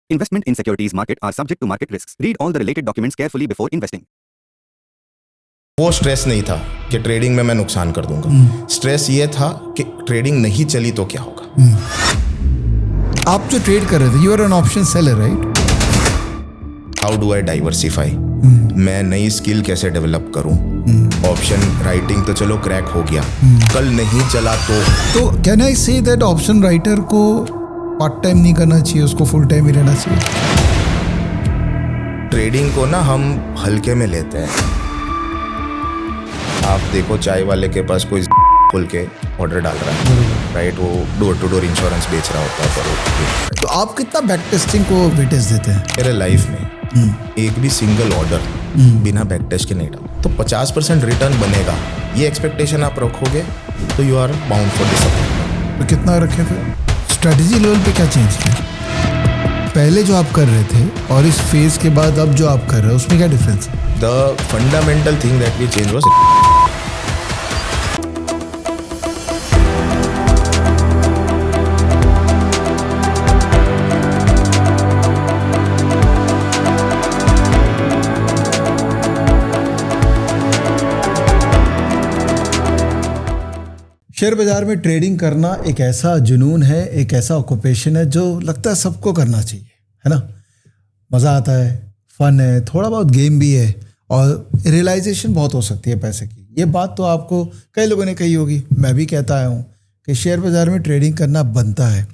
Investment in securities market are subject to market risks. Read all the related documents carefully before investing. वो stress नहीं था कि trading में मैं नुकसान कर दूंगा। स्ट्रेस ये था कि ट्रेडिंग नहीं चली तो क्या होगा। आप जो ट्रेड कर रहे थे, you are an option seller, right? How do I diversify, मैं नई स्किल कैसे डेवलप करूं। ऑप्शन राइटिंग तो चलो क्रैक हो गया, कल नहीं चला तो can I say that option writer को पार्ट टाइम नहीं करना चाहिए, उसको फुल टाइम ही रहना चाहिए? ट्रेडिंग को ना हम हल्के में लेते हैं। आप देखो चाय वाले के पास कोई खोल के ऑर्डर डाल रहा है, राइट? वो डोर टू डोर इंश्योरेंस बेच रहा होता है। पर तो आप कितना बैक टेस्टिंग को वेटेज देते हैं? मेरे लाइफ में एक भी सिंगल ऑर्डर बिना बैक टेस्ट के नहीं डाला। तो 50% रिटर्न बनेगा, ये एक्सपेक्टेशन आप रखोगे तो you are bound for disappointment. तो कितना रखे फिर? स्ट्रेटजी लेवल पे क्या चेंज किया? पहले जो आप कर रहे थे और इस फेज के बाद अब जो आप कर रहे हो उसमें क्या डिफरेंस है? The fundamental thing that we change was share बाजार में ट्रेडिंग करना एक ऐसा जुनून है, एक ऐसा ऑक्यूपेशन है जो लगता है सबको करना चाहिए, है ना? मज़ा आता है, फन है, थोड़ा बहुत गेम भी है और रियलाइजेशन बहुत हो सकती है पैसे की। ये बात तो आपको कई लोगों ने कही होगी, मैं भी कहता आया हूँ कि शेयर बाजार में ट्रेडिंग करना बनता है।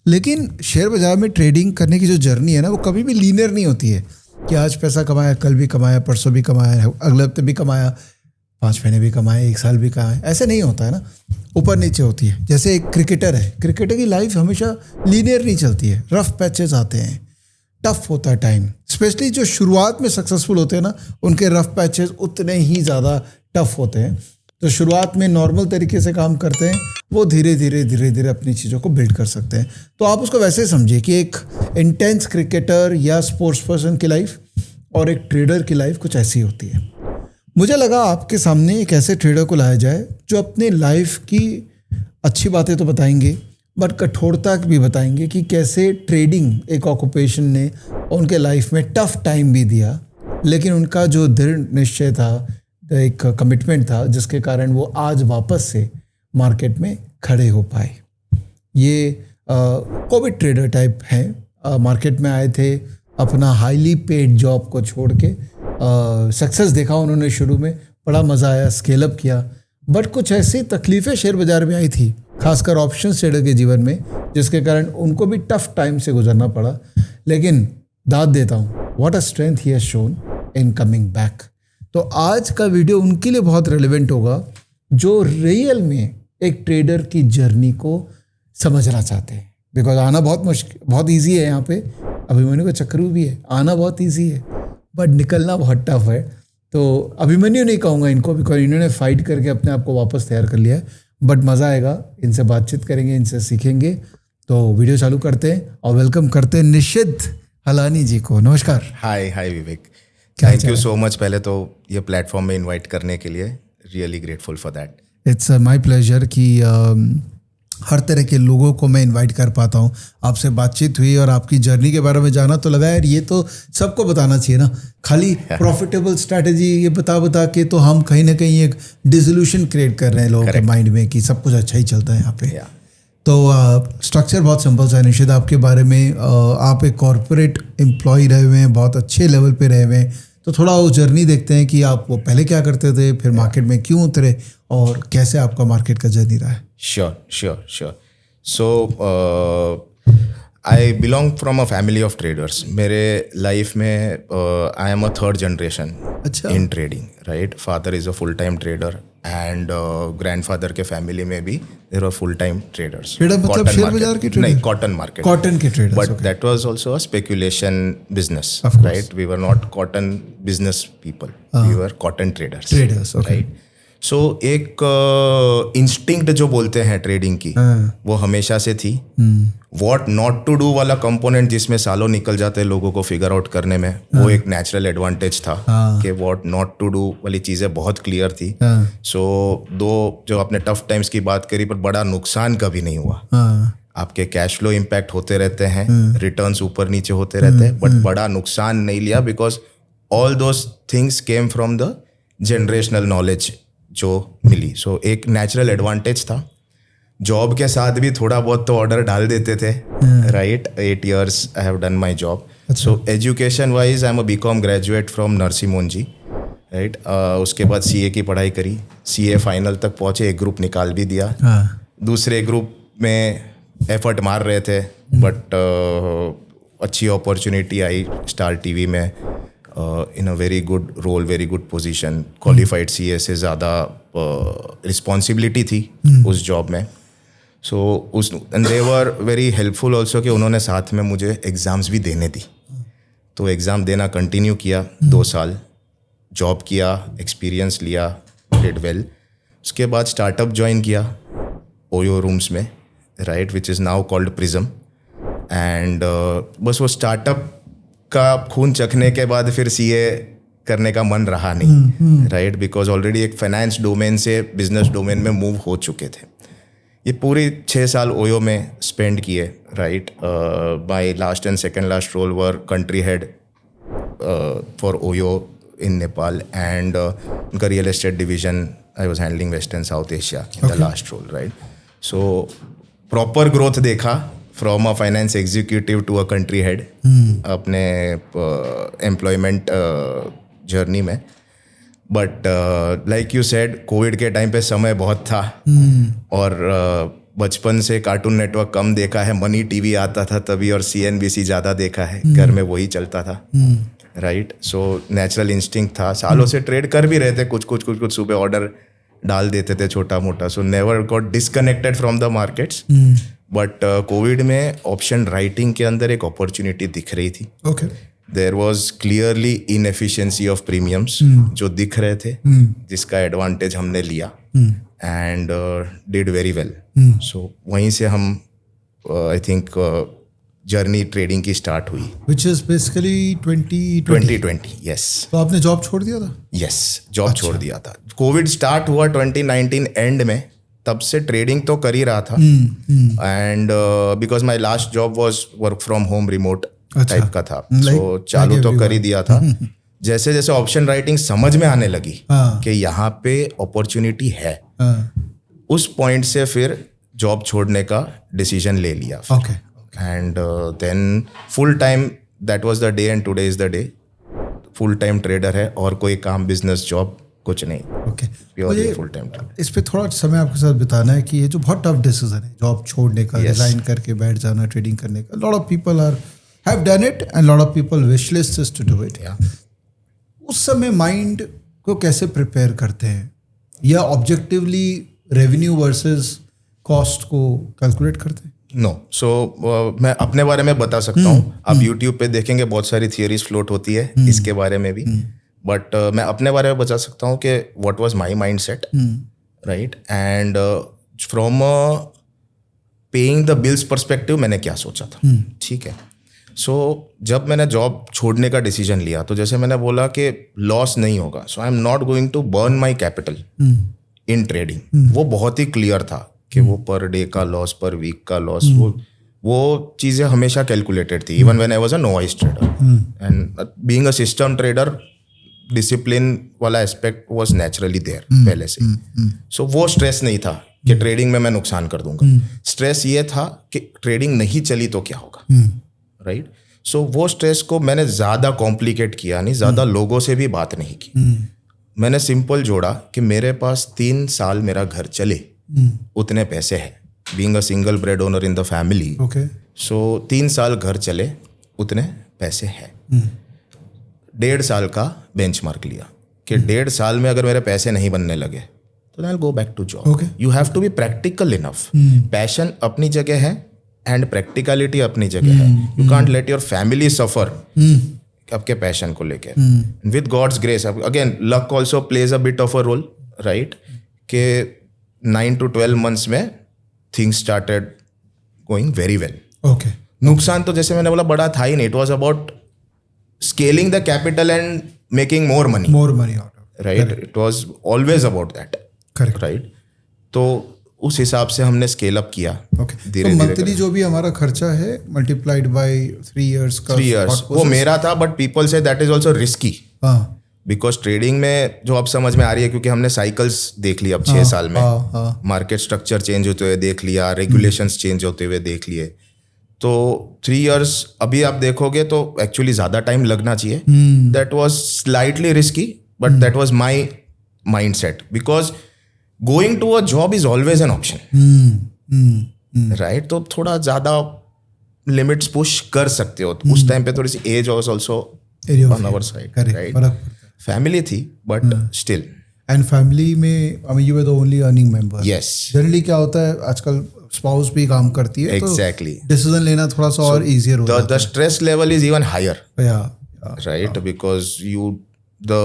लेकिन शेयर बाजार में ट्रेडिंग करने की जो जर्नी है ना, वो कभी भी लीनियर नहीं होती है कि आज पैसा कमाया, कल भी कमाया, परसों भी कमाया, अगले हफ्ते भी कमाया, 5 महीने भी कमाए, 1 साल भी कमाए। ऐसे नहीं होता है ना, ऊपर नीचे होती है। जैसे एक क्रिकेटर है, क्रिकेटर की लाइफ हमेशा लीनियर नहीं चलती है, रफ पैचेस आते हैं, टफ होता है टाइम। स्पेशली जो शुरुआत में सक्सेसफुल होते हैं ना, उनके रफ पैचेस उतने ही ज़्यादा टफ होते हैं। तो शुरुआत में नॉर्मल तरीके से काम करते हैं, वो धीरे धीरे अपनी चीज़ों को बिल्ड कर सकते हैं। तो आप उसको वैसे समझिए कि एक इंटेंस क्रिकेटर या स्पोर्ट्स पर्सन की लाइफ और एक ट्रेडर की लाइफ कुछ ऐसी होती है। मुझे लगा आपके सामने एक ऐसे ट्रेडर को लाया जाए जो अपने लाइफ की अच्छी बातें तो बताएंगे बट कठोरता भी बताएंगे कि कैसे ट्रेडिंग एक ऑक्यूपेशन ने उनके लाइफ में टफ टाइम भी दिया, लेकिन उनका जो दृढ़ निश्चय था, एक कमिटमेंट था, जिसके कारण वो आज वापस से मार्केट में खड़े हो पाए। ये कोविड ट्रेडर टाइप हैं, मार्केट में आए थे, अपना हाईली पेड जॉब को छोड़ के सक्सेस देखा उन्होंने शुरू में, बड़ा मज़ा आया, स्केल अप किया। बट कुछ ऐसी तकलीफ़ें शेयर बाज़ार में आई थी, खासकर ऑप्शन ट्रेडर के जीवन में, जिसके कारण उनको भी टफ टाइम से गुजरना पड़ा। लेकिन दाद देता हूँ, what a strength he has shown in coming back. तो आज का वीडियो उनके लिए बहुत रेलिवेंट होगा जो रियल में एक ट्रेडर की जर्नी को समझना चाहते हैं। बिकॉज आना बहुत ईजी है, यहाँ पे अभिमन्यु का चक्रू भी है, आना बहुत ईजी है बट निकलना बहुत टफ है। तो अभिमन्यु नहीं कहूँगा इनको, बिकॉज इन्होंने फाइट करके अपने आप को वापस तैयार कर लिया है। बट मज़ा आएगा, इनसे बातचीत करेंगे, इनसे सीखेंगे। तो वीडियो चालू करते हैं और वेलकम करते हैं निशित हलानी जी को। नमस्कार। हाय विवेक, थैंक यू सो मच पहले तो ये प्लेटफॉर्म में इनवाइट करने के लिए, really grateful for that. It's my pleasure कि हर तरह के लोगों को मैं इनवाइट कर पाता हूँ। आपसे बातचीत हुई और आपकी जर्नी के बारे में जाना, तो लगा यार ये तो सबको बताना चाहिए ना। खाली प्रॉफिटेबल स्ट्रैटेजी ये बता के तो हम कहीं ना कहीं एक डिसोल्यूशन क्रिएट कर रहे हैं लोगों के माइंड में कि सब कुछ अच्छा ही चलता है यहाँ पे। तो स्ट्रक्चर बहुत सिंपल सा है निशित आपके बारे में। आप एक कॉरपोरेट एम्प्लॉय रहे हुए हैं, बहुत अच्छे लेवल पे रहे हुए हैं। तो थोड़ा वो जर्नी देखते हैं कि आप वो पहले क्या करते थे, फिर मार्केट में क्यों उतरे और कैसे आपका मार्केट का जर्नी रहा है। Sure. So, I belong from a family of traders. मेरे लाइफ में I am a third generation in trading, right? Father is a full-time trader and grandfather के फैमिली में भी there were full-time traders. Trader मतलब share बाजार की trader? नहीं, cotton market. Cotton के traders. But that was also a speculation business, right? We were not cotton business people. We were cotton traders. Traders, okay. Right? सो एक instinct जो बोलते हैं trading की, वो हमेशा से थी। व्हाट नॉट टू डू वाला कंपोनेंट जिसमें सालों निकल जाते हैं लोगों को फिगर आउट करने में, वो एक नेचुरल एडवांटेज था कि व्हाट नॉट टू डू वाली चीज़ें बहुत क्लियर थी। सो दो जो आपने टफ टाइम्स की बात करी, पर बड़ा नुकसान कभी नहीं हुआ। आपके कैश फ्लो इम्पैक्ट होते रहते हैं, रिटर्न्स ऊपर नीचे होते रहते हैं, बट बड़ा नुकसान नहीं लिया because all those things came from the generational knowledge जो मिली. सो एक नेचुरल एडवांटेज था. जॉब के साथ भी थोड़ा बहुत तो ऑर्डर डाल देते थे, right. 8 years I have done my job. So education wise I am a BCom graduate from Narsi Mohan, right. उसके बाद CA की पढ़ाई करी, CA फाइनल तक पहुँचे, एक ग्रुप निकाल भी दिया. दूसरे ग्रुप में एफर्ट मार रहे थे, बट अच्छी अपॉर्चुनिटी आई स्टार TV में, in a very good role, very good position. Qualified CA से ज़्यादा रिस्पॉन्सिबिलिटी थी उस जॉब में. सो उस and they were very helpful also कि उन्होंने साथ में मुझे एग्ज़ाम्स भी देने दी. तो एग्ज़ाम देना कंटिन्यू किया 2 साल, जॉब किया, एक्सपीरियंस लिया, डिड वेल. उसके बाद स्टार्टअप ज्वाइन किया ओयो रूम्स में, right, which is now called prism. And बस वो स्टार्टअप का खून चखने के बाद फिर CA करने का मन रहा नहीं, राइट, बिकॉज ऑलरेडी एक फाइनेंस डोमेन से बिजनेस डोमेन में मूव हो चुके थे. ये पूरी 6 साल ओयो में स्पेंड किए, right. My last and second last role were country head for OYO in Nepal, and उनका real estate division I was handling west and south Asia in the last role, right. So proper growth देखा from a finance executive to a country head अपने employment journey में. But like you said, COVID के time पे समय बहुत था, और बचपन से कार्टून नेटवर्क कम देखा है, मनी TV आता था तभी, और CNBC ज़्यादा देखा है, घर में वही चलता था, राइट. सो नेचुरल इंस्टिंक्ट था. सालों से ट्रेड कर भी रहे थे, कुछ सुबह ऑर्डर डाल देते थे छोटा मोटा. So never got disconnected from the markets. But covid में ऑप्शन राइटिंग के अंदर एक अपॉर्चुनिटी दिख रही थी. There was clearly inefficiency of premiums जो दिख रहे थे, जिसका एडवांटेज हमने लिया and did very well. So वहीं से हम आई थिंक जर्नी ट्रेडिंग की स्टार्ट हुई. Which is basically 2020. यस. तो आपने जॉब छोड़ दिया था? यस, जॉब छोड़ दिया था. कोविड स्टार्ट हुआ 2019 एंड में, तब से ट्रेडिंग तो कर ही रहा था. And because my last job was work from home, remote type का था. सो चालू तो कर ही दिया था. जैसे जैसे ऑप्शन राइटिंग समझ में आने लगी कि यहाँ पे अपॉर्चुनिटी है, उस पॉइंट से फिर जॉब छोड़ने का डिसीजन ले लिया. And then full time, that was the day and today is the day. Full time trader है, और कोई काम, बिजनेस, जॉब कुछ नहीं. Purely full time trader. इस पे थोड़ा समय आपके साथ बिताना है कि ये जो बहुत टफ डिसीजन है, जॉब छोड़ने का, रिजाइन करके बैठ जाना, ट्रेडिंग करने का. Lot of people have done it and lot of people wish list is to do it. उस समय माइंड को कैसे प्रिपेयर करते हैं, या ऑब्जेक्टिवली रेवेन्यू वर्सेस कॉस्ट को कैलकुलेट करते हैं? नो. सो मैं अपने बारे में बता सकता हूँ. आप यूट्यूब पे देखेंगे बहुत सारी थियरीज फ्लोट होती है इसके बारे में भी, बट मैं अपने बारे में बता सकता हूँ कि what was my mindset, right. And from paying the bills perspective मैंने क्या सोचा था, ठीक है. सो जब मैंने जॉब छोड़ने का डिसीजन लिया, तो जैसे मैंने बोला कि लॉस नहीं होगा, so I am not going to burn my capital in trading. वो बहुत ही क्लियर था कि वो पर डे का लॉस, पर वीक का लॉस, वो चीज़ें हमेशा कैलकुलेटेड थी. Even when I was a novice trader, and being a system trader, discipline वाला एस्पेक्ट वाज नेचुरली देयर पहले से. सो वो स्ट्रेस नहीं था कि ट्रेडिंग में मैं नुकसान कर दूंगा. स्ट्रेस ये था कि ट्रेडिंग नहीं चली तो क्या होगा, राइट. सो वो स्ट्रेस को मैंने ज़्यादा कॉम्प्लिकेट किया नहीं, ज़्यादा लोगों से भी बात नहीं की. मैंने सिंपल जोड़ा कि मेरे पास 3 साल मेरा घर चले उतने पैसे हैं. Being a single bread owner in the family, so 3 साल घर चले उतने पैसे हैं. 1.5 साल का बेंचमार्क लिया कि 1.5 साल में अगर मेरे पैसे नहीं बनने लगे तो I will go back to job. You have to be practical enough. Passion अपनी जगह है एंड प्रैक्टिकलिटी अपनी जगह है. You can't let your family suffer आपके पैशन को लेके. With God's grace, again luck also plays a bit of a role, right, के 9 to 12 months में things started going very well. नुकसान तो जैसे मैंने बोला बड़ा था ही नहीं. It was about scaling the capital and making more money out of it. Right? Correct. It was always about that. Correct. Right? तो उस हिसाब से हमने स्केल अप किया ओके, तो धीरे मंथली जो भी हमारा खर्चा है मल्टीप्लाइड बाय 3 इयर्स का 3 years वो मेरा था, but people say that is also risky हाँ बिकॉज ट्रेडिंग में जो अब समझ में आ रही है, क्योंकि हमने साइकिल्स देख ली अब 6 साल में, हाँ मार्केट स्ट्रक्चर चेंज होते हुए देख लिया, रेगुलेशंस चेंज होते हुए देख लिए, तो 3 years अभी आप देखोगे तो एक्चुअली ज़्यादा टाइम लगना चाहिए. That was slightly risky, but that was my mindset, because going to a job is always an option, right. तो थोड़ा ज़्यादा लिमिट्स पुश कर सकते हो. तो उस टाइम पे थोड़ी सी edge was also on our side, right. Family थी, बट स्टिल. एंड फैमिली में I mean you were the only earning member. Yes, generally क्या होता है आजकल स्पाउस भी काम करती है, एग्जैक्टली, तो डिसीजन लेना थोड़ा सा और इजियर हो जाता the stress level is even higher, है. right? Because the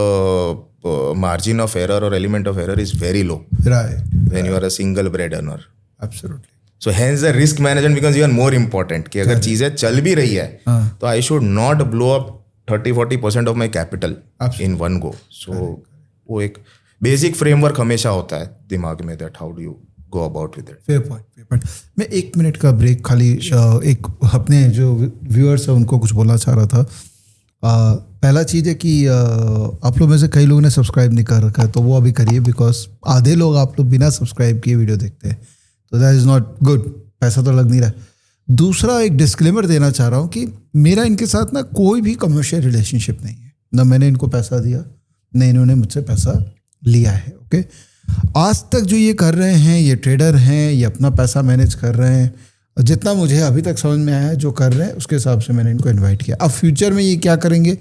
margin of error or element of error is very low Right. when you are a single bread earner. Absolutely. So hence the risk management becomes even more important. कि अगर चीजें चल भी रही है तो I should not blow up 30-40% of my capital in one go. So वो एक बेसिक फ्रेमवर्क हमेशा होता है दिमाग में, that how do you go about with it. Fair point. मैं 1 मिनट का ब्रेक खाली एक अपने जो व्यूअर्स है उनको कुछ बोलना चाह रहा था. पहला चीज़ है कि आप लोग में से कई लोगों ने सब्सक्राइब नहीं कर रखा है, तो वो अभी करिए, बिकॉज आधे लोग आप लोग बिना सब्सक्राइब किए वीडियो देखते हैं, तो दैट इज़ नॉट गुड. पैसा तो लग नहीं रहा. दूसरा एक डिस्क्लेमर देना चाह रहा हूँ कि मेरा इनके साथ ना कोई भी कमर्शियल रिलेशनशिप नहीं है. ना मैंने इनको पैसा दिया, न इन्होंने मुझसे पैसा लिया है. ओके, आज तक जो ये कर रहे हैं, ये ट्रेडर हैं, ये अपना पैसा मैनेज कर रहे हैं. जितना मुझे अभी तक समझ में आया है जो कर रहे हैं, उसके हिसाब से मैंने इनको इनवाइट किया. अब फ्यूचर में ये क्या करेंगे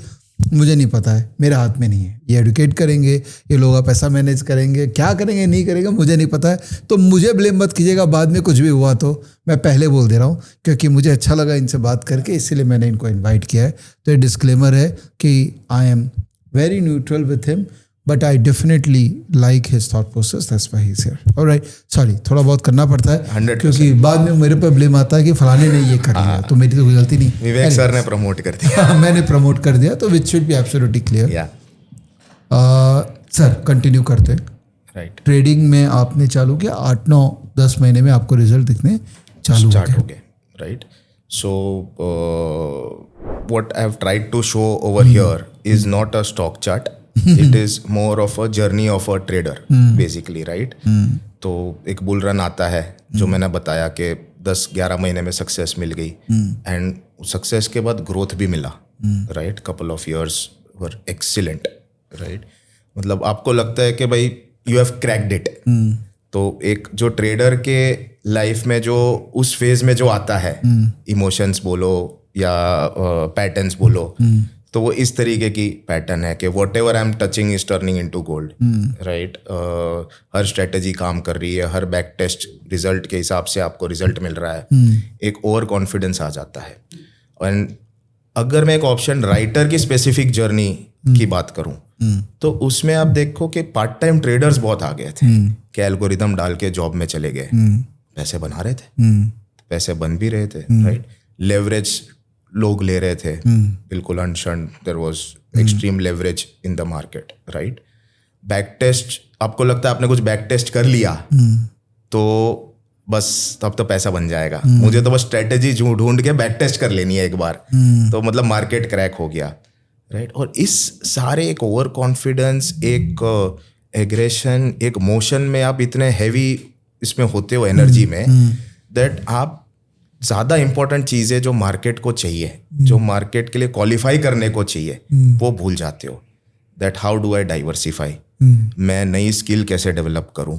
मुझे नहीं पता है, मेरे हाथ में नहीं है. ये एडुकेट करेंगे, ये लोग का पैसा मैनेज करेंगे, क्या करेंगे नहीं करेंगे मुझे नहीं पता है. तो मुझे ब्लेम मत कीजिएगा बाद में कुछ भी हुआ तो. मैं पहले बोल दे रहा हूँ क्योंकि मुझे अच्छा लगा इनसे बात करके, इसलिए मैंने इनको इन्वाइट किया है. तो ये डिस्क्लेमर है कि I am very neutral with him, but I definitely like his thought process. That's why he's here. All right. Sorry, थोड़ा बहुत करना पड़ता है 100%. क्योंकि बाद में मेरे पे ब्लेम आता है कि फलाने ने ये कर लिया, तो मेरी तो कोई गलती नहीं. विवेक सर ने प्रमोट कर दिया. मैंने प्रमोट कर दिया, तो which should be absolutely clear. Yeah. Sir continue करते हैं. Right. ट्रेडिंग में आपने चालू किया 8-9-10 महीने में आपको रिजल्ट दिखने चालू हो गए. Right. So what I have tried to show over here is not a stock chart. It is more of a journey of a trader, basically, right? तो एक बुल रन आता है जो मैंने बताया कि 10-11 महीने में सक्सेस मिल गई, एंड सक्सेस के बाद ग्रोथ भी मिला, right. Couple of years were excellent, right. मतलब आपको लगता है कि भाई यू हैव क्रैक्ड इट. तो एक जो ट्रेडर के लाइफ में जो उस फेज में जो आता है, इमोशंस बोलो या पैटर्न्स बोलो, तो वो इस तरीके की पैटर्न है कि what ever I am touching is turning into gold, right. Her strategy काम कर रही है, हर बैक टेस्ट रिजल्ट के हिसाब से आपको रिजल्ट मिल रहा है. एक ओवर कॉन्फिडेंस आ जाता है. एंड अगर मैं एक ऑप्शन राइटर की स्पेसिफिक जर्नी की बात करूं, तो उसमें आप देखो कि पार्ट टाइम ट्रेडर्स बहुत आ गए थे कि एल्गोरिदम डाल के जॉब में चले गए, पैसे बना रहे थे, पैसे बन भी रहे थे, राइट. लेवरेज लोग ले रहे थे, बिल्कुल अनशन, there was extreme leverage in the market, right. Backtest, आपको लगता है आपने कुछ बैक टेस्ट कर लिया तो बस तब तो पैसा बन जाएगा. मुझे तो बस स्ट्रेटेजी ढूंढ के बैक टेस्ट कर लेनी है एक बार, तो मतलब मार्केट क्रैक हो गया, राइट. और इस सारे एक ओवर कॉन्फिडेंस, एक एग्रेशन, एक मोशन में आप इतने हैवी इसमें होते हो एनर्जी में, दैट आप ज़्यादा इंपॉर्टेंट चीज़ें जो मार्केट को चाहिए, जो मार्केट के लिए क्वालिफाई करने को चाहिए, वो भूल जाते हो. That how do I diversify, मैं नई स्किल कैसे डेवलप करूं.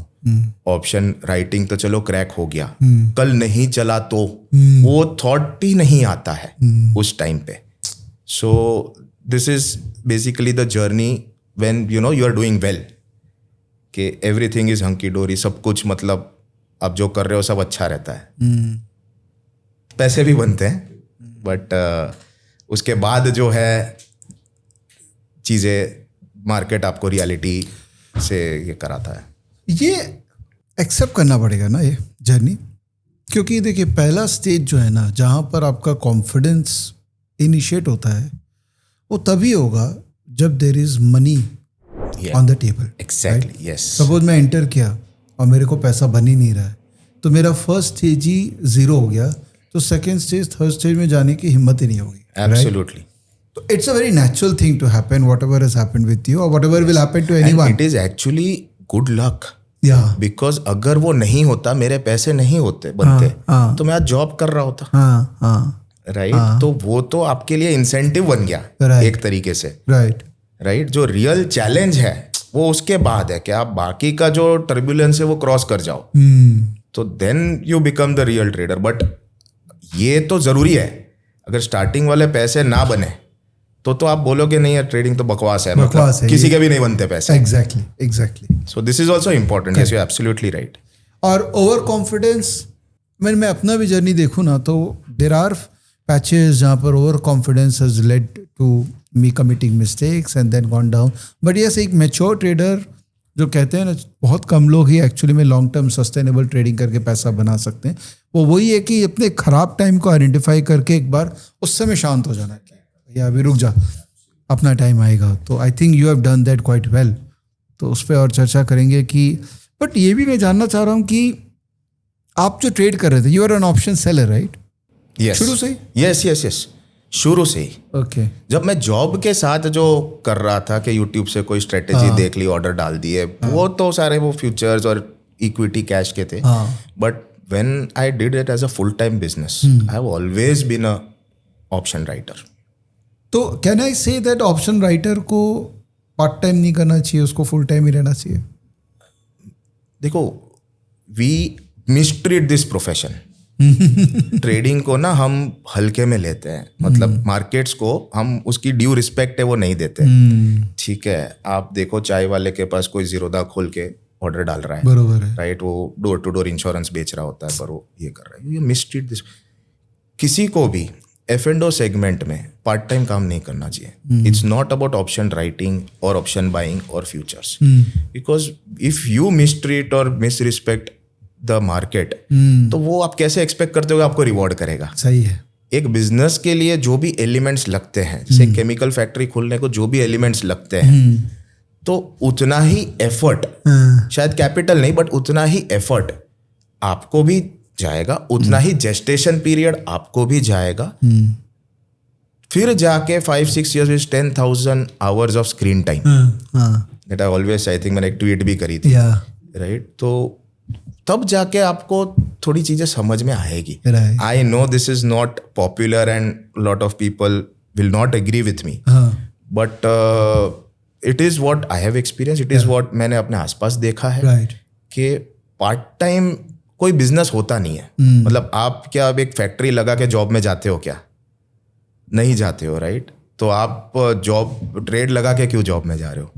ऑप्शन राइटिंग तो चलो क्रैक हो गया, कल नहीं चला तो वो थॉट ही नहीं आता है उस टाइम पे. So this is basically the journey when you know you are doing well, कि एवरीथिंग इज हंकी डोरी, सब कुछ मतलब आप जो कर रहे हो सब अच्छा रहता है, पैसे भी बनते हैं, बट उसके बाद जो है चीज़ें मार्केट आपको रियलिटी से ये कराता है. ये एक्सेप्ट करना पड़ेगा ना ये जर्नी, क्योंकि देखिए पहला स्टेज जो है ना, जहाँ पर आपका कॉन्फिडेंस इनिशिएट होता है, वो तभी होगा जब there is money on the table. Exactly, yes. Suppose मैं एंटर किया और मेरे को पैसा बन ही नहीं रहा है, तो मेरा फर्स्ट स्टेज ही 0 हो गया, तो सेकेंड स्टेज थर्ड स्टेज में जाने की हिम्मत ही नहीं होगी. Absolutely. So it's a very natural thing to happen, whatever has happened with you or whatever will happen to anyone. And it is actually good luck. Yeah. Because अगर वो नहीं होता, मेरे पैसे नहीं होते बनते, तो मैं आज जॉब कर रहा होता. हाँ. राइट. तो वो तो आपके लिए इंसेंटिव बन गया Right. एक तरीके से. राइट. जो रियल चैलेंज है वो उसके बाद है कि आप बाकी का जो टर्बुलेंस है वो क्रॉस कर जाओ. तो then you become the real trader. But ये तो जरूरी है. अगर स्टार्टिंग वाले पैसे ना बने तो आप बोलोगे नहीं यार ट्रेडिंग तो बकवास है, मतलब किसी के भी नहीं बनते पैसे. Exactly. So this is also important. Yes, you are absolutely right. और ओवर कॉन्फिडेंस, मैं अपना भी जर्नी देखूँ ना, तो देर आर पैचेस जहाँ पर over confidence has led to me committing mistakes and then gone down. But yes, एक मैच्योर ट्रेडर जो कहते हैं ना, बहुत कम लोग ही एक्चुअली में लॉन्ग टर्म सस्टेनेबल ट्रेडिंग करके पैसा बना सकते हैं. वो वही है कि अपने खराब टाइम को आइडेंटिफाई करके एक बार उस समय शांत हो जाना कि या अभी रुक जा, अपना टाइम आएगा. तो I think you have done that quite well. तो उस पर और चर्चा करेंगे कि, बट ये भी मैं जानना चाह रहा हूँ कि आप जो ट्रेड कर रहे थे, you are an option seller right? शुरू से ही? यस, शुरू से ही. ओके. जब मैं जॉब के साथ जो कर रहा था कि यूट्यूब से कोई स्ट्रेटेजी देख ली, ऑर्डर डाल दिए, वो तो सारे वो फ्यूचर्स और इक्विटी कैश के थे. But when I did it as a full time business, I have always been a option writer. तो can I say that option writer को पार्ट टाइम नहीं करना चाहिए, उसको फुल टाइम ही रहना चाहिए? देखो, we mistreat this profession. Trading को ना हम हल्के में लेते हैं. मतलब मार्केट्स को हम उसकी ड्यू रिस्पेक्ट है वो नहीं देते. ठीक है, आप देखो चाय वाले के पास कोई जीरोदा खोल के ऑर्डर डाल रहा है, बरोबर है, राइट? वो डोर टू डोर इंश्योरेंस बेच रहा होता है, पर वो ये कर रहा है. ये मिसट्रीट दिस. किसी को भी F&O सेगमेंट में पार्ट टाइम काम नहीं करना चाहिए. It's not about option writing और ऑप्शन बाइंग और futures. Because if you mistreat और मिसरिस्पेक्ट द मार्केट, तो वो आप कैसे एक्सपेक्ट करते हो आपको रिवॉर्ड करेगा? सही है. एक बिजनेस के लिए जो भी एलिमेंट्स लगते हैं, जैसे केमिकल फैक्ट्री खोलने को जो भी एलिमेंट्स लगते हैं, तो उतना ही एफर्ट, शायद कैपिटल नहीं बट उतना ही एफर्ट आपको भी जाएगा, उतना ही जेस्टेशन पीरियड आपको भी जाएगा. फिर जाके 5-6 years with 10,000 hours of screen time. That I always, I think मैंने एक ट्वीट भी करी थी, राइट? तो तब जाके आपको थोड़ी चीजें समझ में आएगी. I know this is not popular and lot of people will not agree with me, but it is what I have experience. It is what मैंने अपने आसपास देखा है कि पार्ट टाइम कोई बिजनेस होता नहीं है. मतलब आप क्या अब एक फैक्ट्री लगा के जॉब में जाते हो क्या? नहीं जाते हो, राइट? तो आप जॉब ट्रेड लगा के क्यों जॉब में जा रहे हो?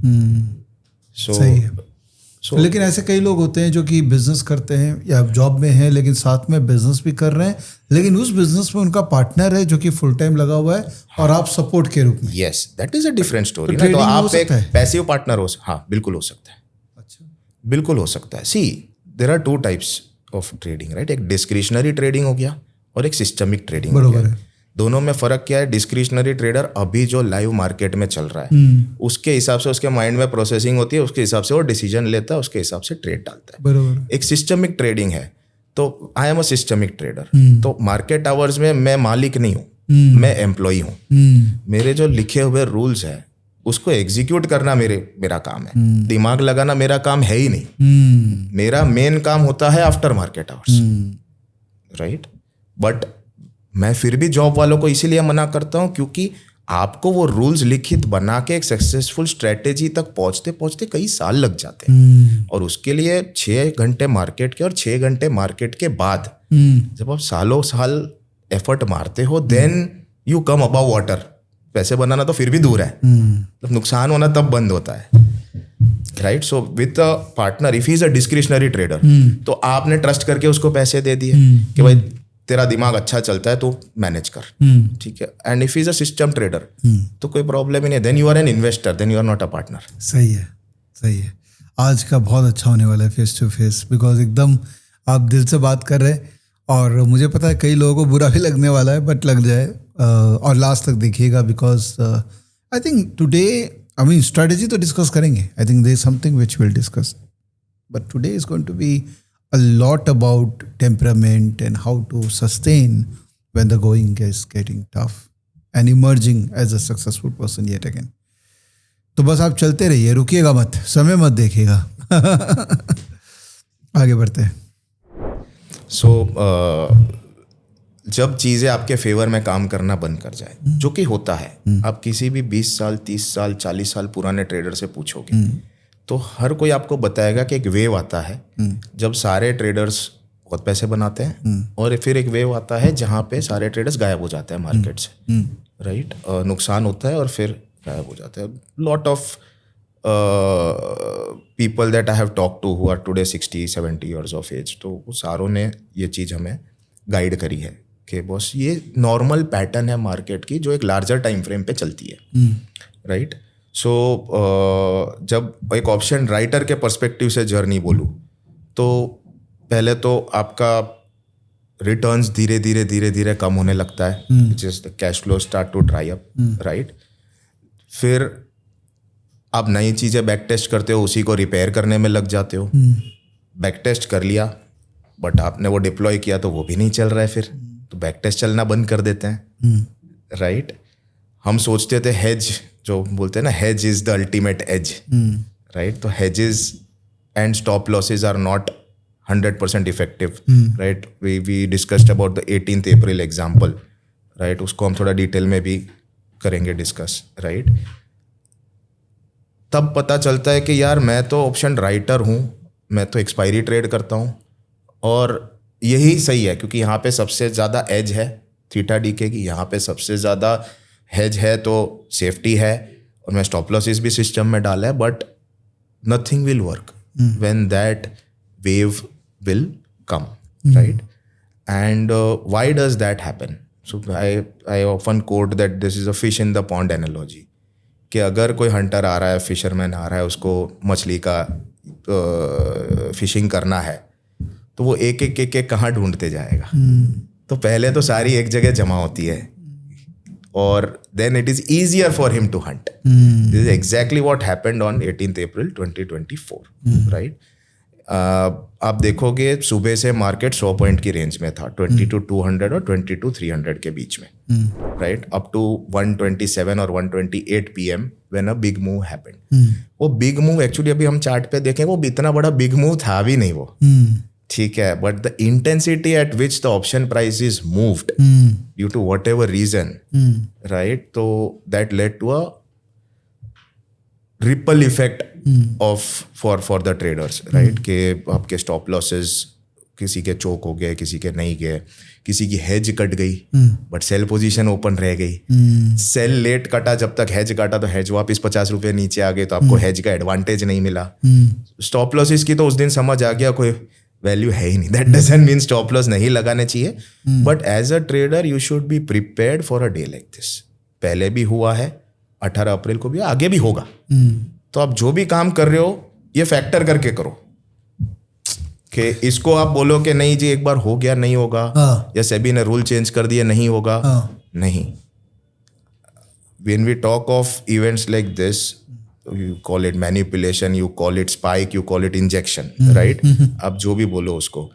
So, लेकिन ऐसे कई लोग होते हैं जो कि बिजनेस करते हैं या जॉब में हैं लेकिन साथ में बिजनेस भी कर रहे हैं, लेकिन उस बिजनेस में उनका पार्टनर है जो कि फुल टाइम लगा हुआ है और आप सपोर्ट के रूप में. Yes, that is a different story. तो आप एक पैसिव पार्टनर हो. हाँ, बिल्कुल हो सकता है. अच्छा, बिल्कुल हो सकता है. See, there are 2 types of trading, right? एक डिस्क्रिशनरी ट्रेडिंग हो गया और एक सिस्टमिक ट्रेडिंग हो गया. दोनों में फर्क क्या है? डिस्क्रिशनरी ट्रेडर अभी जो लाइव मार्केट में चल रहा है उसके हिसाब से उसके माइंड में प्रोसेसिंग होती है, उसके हिसाब से वो डिसीजन लेता है, उसके हिसाब से ट्रेड डालता है. बरोबर. एक सिस्टमिक ट्रेडिंग है, तो I am a systemic trader. तो मार्केट आवर्स में मैं मालिक नहीं हूँ, मैं एम्प्लॉई हूँ. मेरे जो लिखे हुए रूल्स है उसको एग्जीक्यूट करना मेरा काम है. दिमाग लगाना मेरा काम है ही नहीं. मेरा मेन काम होता है after market hours, right? But मैं फिर भी जॉब वालों को इसीलिए मना करता हूं क्योंकि आपको वो रूल्स लिखित बना के एक सक्सेसफुल स्ट्रेटेजी तक पहुंचते पहुंचते कई साल लग जाते हैं. और उसके लिए 6 घंटे मार्केट के और 6 घंटे मार्केट के बाद जब आप सालों साल एफर्ट मारते हो, then you come above water. पैसे बनाना तो फिर भी दूर है, नुकसान होना तब बंद होता है, right? So with a partner, if he is a discretionary trader, तो आपने ट्रस्ट करके उसको पैसे दे दिए कि भाई तेरा दिमाग अच्छा चलता है तो मैनेज कर, ठीक है? And if is a system trader तो कोई प्रॉब्लम ही नहीं. Then you are an investor, then you are not a partner. सही है. आज का बहुत अच्छा होने वाला है फेस टू फेस, बिकॉज एकदम आप दिल से बात कर रहे हैं और मुझे पता है कई लोगों को बुरा भी लगने वाला है, बट लग जाए और लास्ट तक देखिएगा. Because I think today, I mean strategy तो डिस्कस करेंगे, I think there is something which will discuss, but today is going to be a lot about temperament and how to sustain when the going is getting tough and emerging as a successful person yet again. तो बस आप चलते रहिए, रुकिएगा मत, समय मत देखिएगा. आगे बढ़ते हैं. सो जब चीज़ें आपके फेवर में काम करना बंद कर जाए, जो कि होता है, आप किसी भी 20 साल 30 साल 40 साल पुराने ट्रेडर से पूछोगे तो हर कोई आपको बताएगा कि एक वेव आता है जब सारे ट्रेडर्स बहुत पैसे बनाते हैं और फिर एक वेव आता है जहाँ पे सारे ट्रेडर्स गायब हो जाते हैं मार्केट से, राइट. नुकसान होता है और फिर गायब हो जाते हैं. Lot of people that I have talk to who are today 60-70 years of age, तो वो सारों ने ये चीज़ हमें गाइड करी है कि बॉस ये नॉर्मल पैटर्न है मार्केट की जो एक लार्जर टाइम फ्रेम पे चलती है, राइट. सो जब एक ऑप्शन राइटर के पर्सपेक्टिव से जर्नी बोलूँ तो पहले तो आपका रिटर्न्स धीरे धीरे कम होने लगता है, which is the cash flow start to dry up, right. फिर आप नई चीज़ें बैक टेस्ट करते हो, उसी को रिपेयर करने में लग जाते हो. बैक टेस्ट कर लिया बट आपने वो डिप्लॉय किया तो वो भी नहीं चल रहा है, फिर तो बैक टेस्ट चलना बंद कर देते हैं, राइट. हम सोचते थे हेज, जो बोलते हैं ना, hedge is the ultimate edge, right. तो hedges and stop losses are not 100% effective, right. We discussed about the 18th April example, right. उसको हम थोड़ा डिटेल में भी करेंगे डिस्कस, राइट. तब पता चलता है कि यार मैं तो ऑप्शन राइटर हूँ, मैं तो एक्सपायरी ट्रेड करता हूँ और यही सही है क्योंकि यहाँ पे सबसे ज़्यादा एज है थीटा डीके की, यहाँ पे सबसे ज़्यादा हेज है तो सेफ्टी है और मैं स्टॉप लॉसेस भी सिस्टम में डाला है. But nothing will work when that wave will come, right. And why does that happen? So I often coat that this is a fish in the pond analogy, कि अगर कोई Hunter आ रहा है, fisherman आ रहा है, उसको मछली का फिशिंग करना है तो वो एक एक कहाँ ढूंढते जाएगा. तो पहले तो सारी एक जगह जमा होती है और then it is easier for him to hunt. This is exactly what happened on 18th April 2024, right. आप देखोगे सुबह से मार्केट 100 पॉइंट की रेंज में था, 22,200 और 22,300 के बीच में, राइट, अप टू 127 और 128 PM when a big move happened. वो बिग मूव एक्चुअली अभी हम चार्ट पे देखें वो इतना बड़ा बिग मूव था भी नहीं वो, ठीक है, but the intensity at which the option price is moved due to whatever reason, right, तो that led to a ripple effect of for the traders, right. कि आपके स्टॉप लॉसेस किसी के चोक हो गए, किसी के नहीं गए, किसी की हेज कट गई बट सेल पोजीशन ओपन रह गई. सेल लेट कटा, जब तक हेज काटा तो हेज वापस 50 रुपये नीचे आ गए तो आपको हेज का एडवांटेज नहीं मिला. स्टॉप लॉसेस की तो उस दिन समझ आ गया कोई वैल्यू है ही नहीं. That doesn't mean stop loss नहीं लगाने चाहिए, but as a trader you should be prepared for a day like this. पहले भी हुआ है, 18 अप्रैल को भी, आगे भी होगा. तो आप जो भी काम कर रहे हो ये फैक्टर करके करो कि इसको आप बोलो कि नहीं जी एक बार हो गया नहीं होगा, या सेबी ने रूल चेंज कर दिया नहीं होगा, नहीं. When we talk of events like this, you call it manipulation, you call it spike, you call it injection, right? आप जो भी बोलो उसको,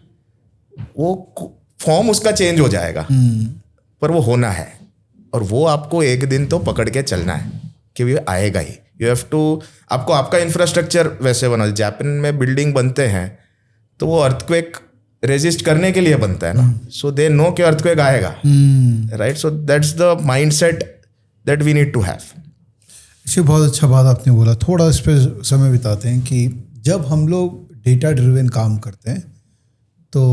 वो फॉर्म उसका चेंज हो जाएगा, पर वो होना है और वो आपको एक दिन तो पकड़ के चलना है कि वो आएगा ही. यू हैव टू, आपको आपका इंफ्रास्ट्रक्चर वैसे बना. जापान में बिल्डिंग बनते हैं तो वो अर्थक्वेक रेजिस्ट करने के लिए बनता है ना, सो दे नो कि अर्थक्वेक आएगा, right. So that's the mindset that we need to have. इससे बहुत अच्छा बात आपने बोला. थोड़ा इस पर समय बिताते हैं कि जब हम लोग डेटा ड्रिवन काम करते हैं तो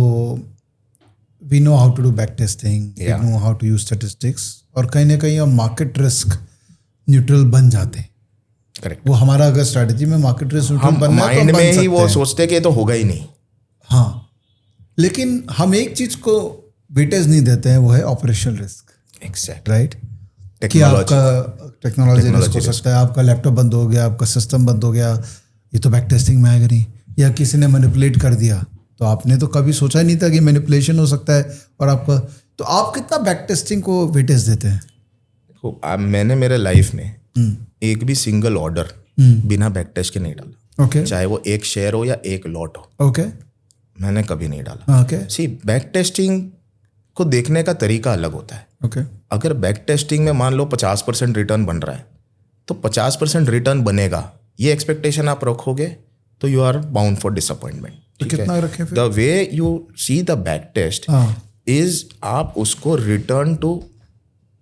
we know how to do back testing, we know how to use statistics, और कहीं ना कहीं हम मार्केट रिस्क न्यूट्रल बन जाते हैं. करेक्ट. वो हमारा अगर स्ट्रैटेजी में मार्केट रिस्क न्यूट्रल बनना है तो माइंड में ही वो सोचते कि ये तो होगा ही नहीं. हाँ, लेकिन हम एक चीज को वेटेज नहीं देते हैं, वो है ऑपरेशनल रिस्क. Exact, right. कि आपका टेक्नोलॉजी रिस्क हो सकता है, आपका लैपटॉप बंद हो गया, आपका सिस्टम बंद हो गया, ये तो बैक टेस्टिंग में आएगा नहीं, या किसी ने मैनिपुलेट कर दिया, तो आपने तो कभी सोचा ही नहीं था कि मैनिपुलेशन हो सकता है. और आपका, तो आप कितना बैक टेस्टिंग को वेटेज देते हैं? मैंने मेरे लाइफ में एक भी सिंगल ऑर्डर बिना बैक टेस्ट के नहीं डाला. ओके. चाहे वो एक शेयर हो या एक लॉट हो. ओके. मैंने कभी नहीं डाला। ओके सी बैक टेस्टिंग को देखने का तरीका अलग होता है। ओके अगर बैक टेस्टिंग में मान लो 50% रिटर्न बन रहा है तो 50% रिटर्न बनेगा ये एक्सपेक्टेशन आप रखोगे तो you are bound for disappointment. तो कितना रखें फिर? The way you see the back test हाँ इज आप उसको return to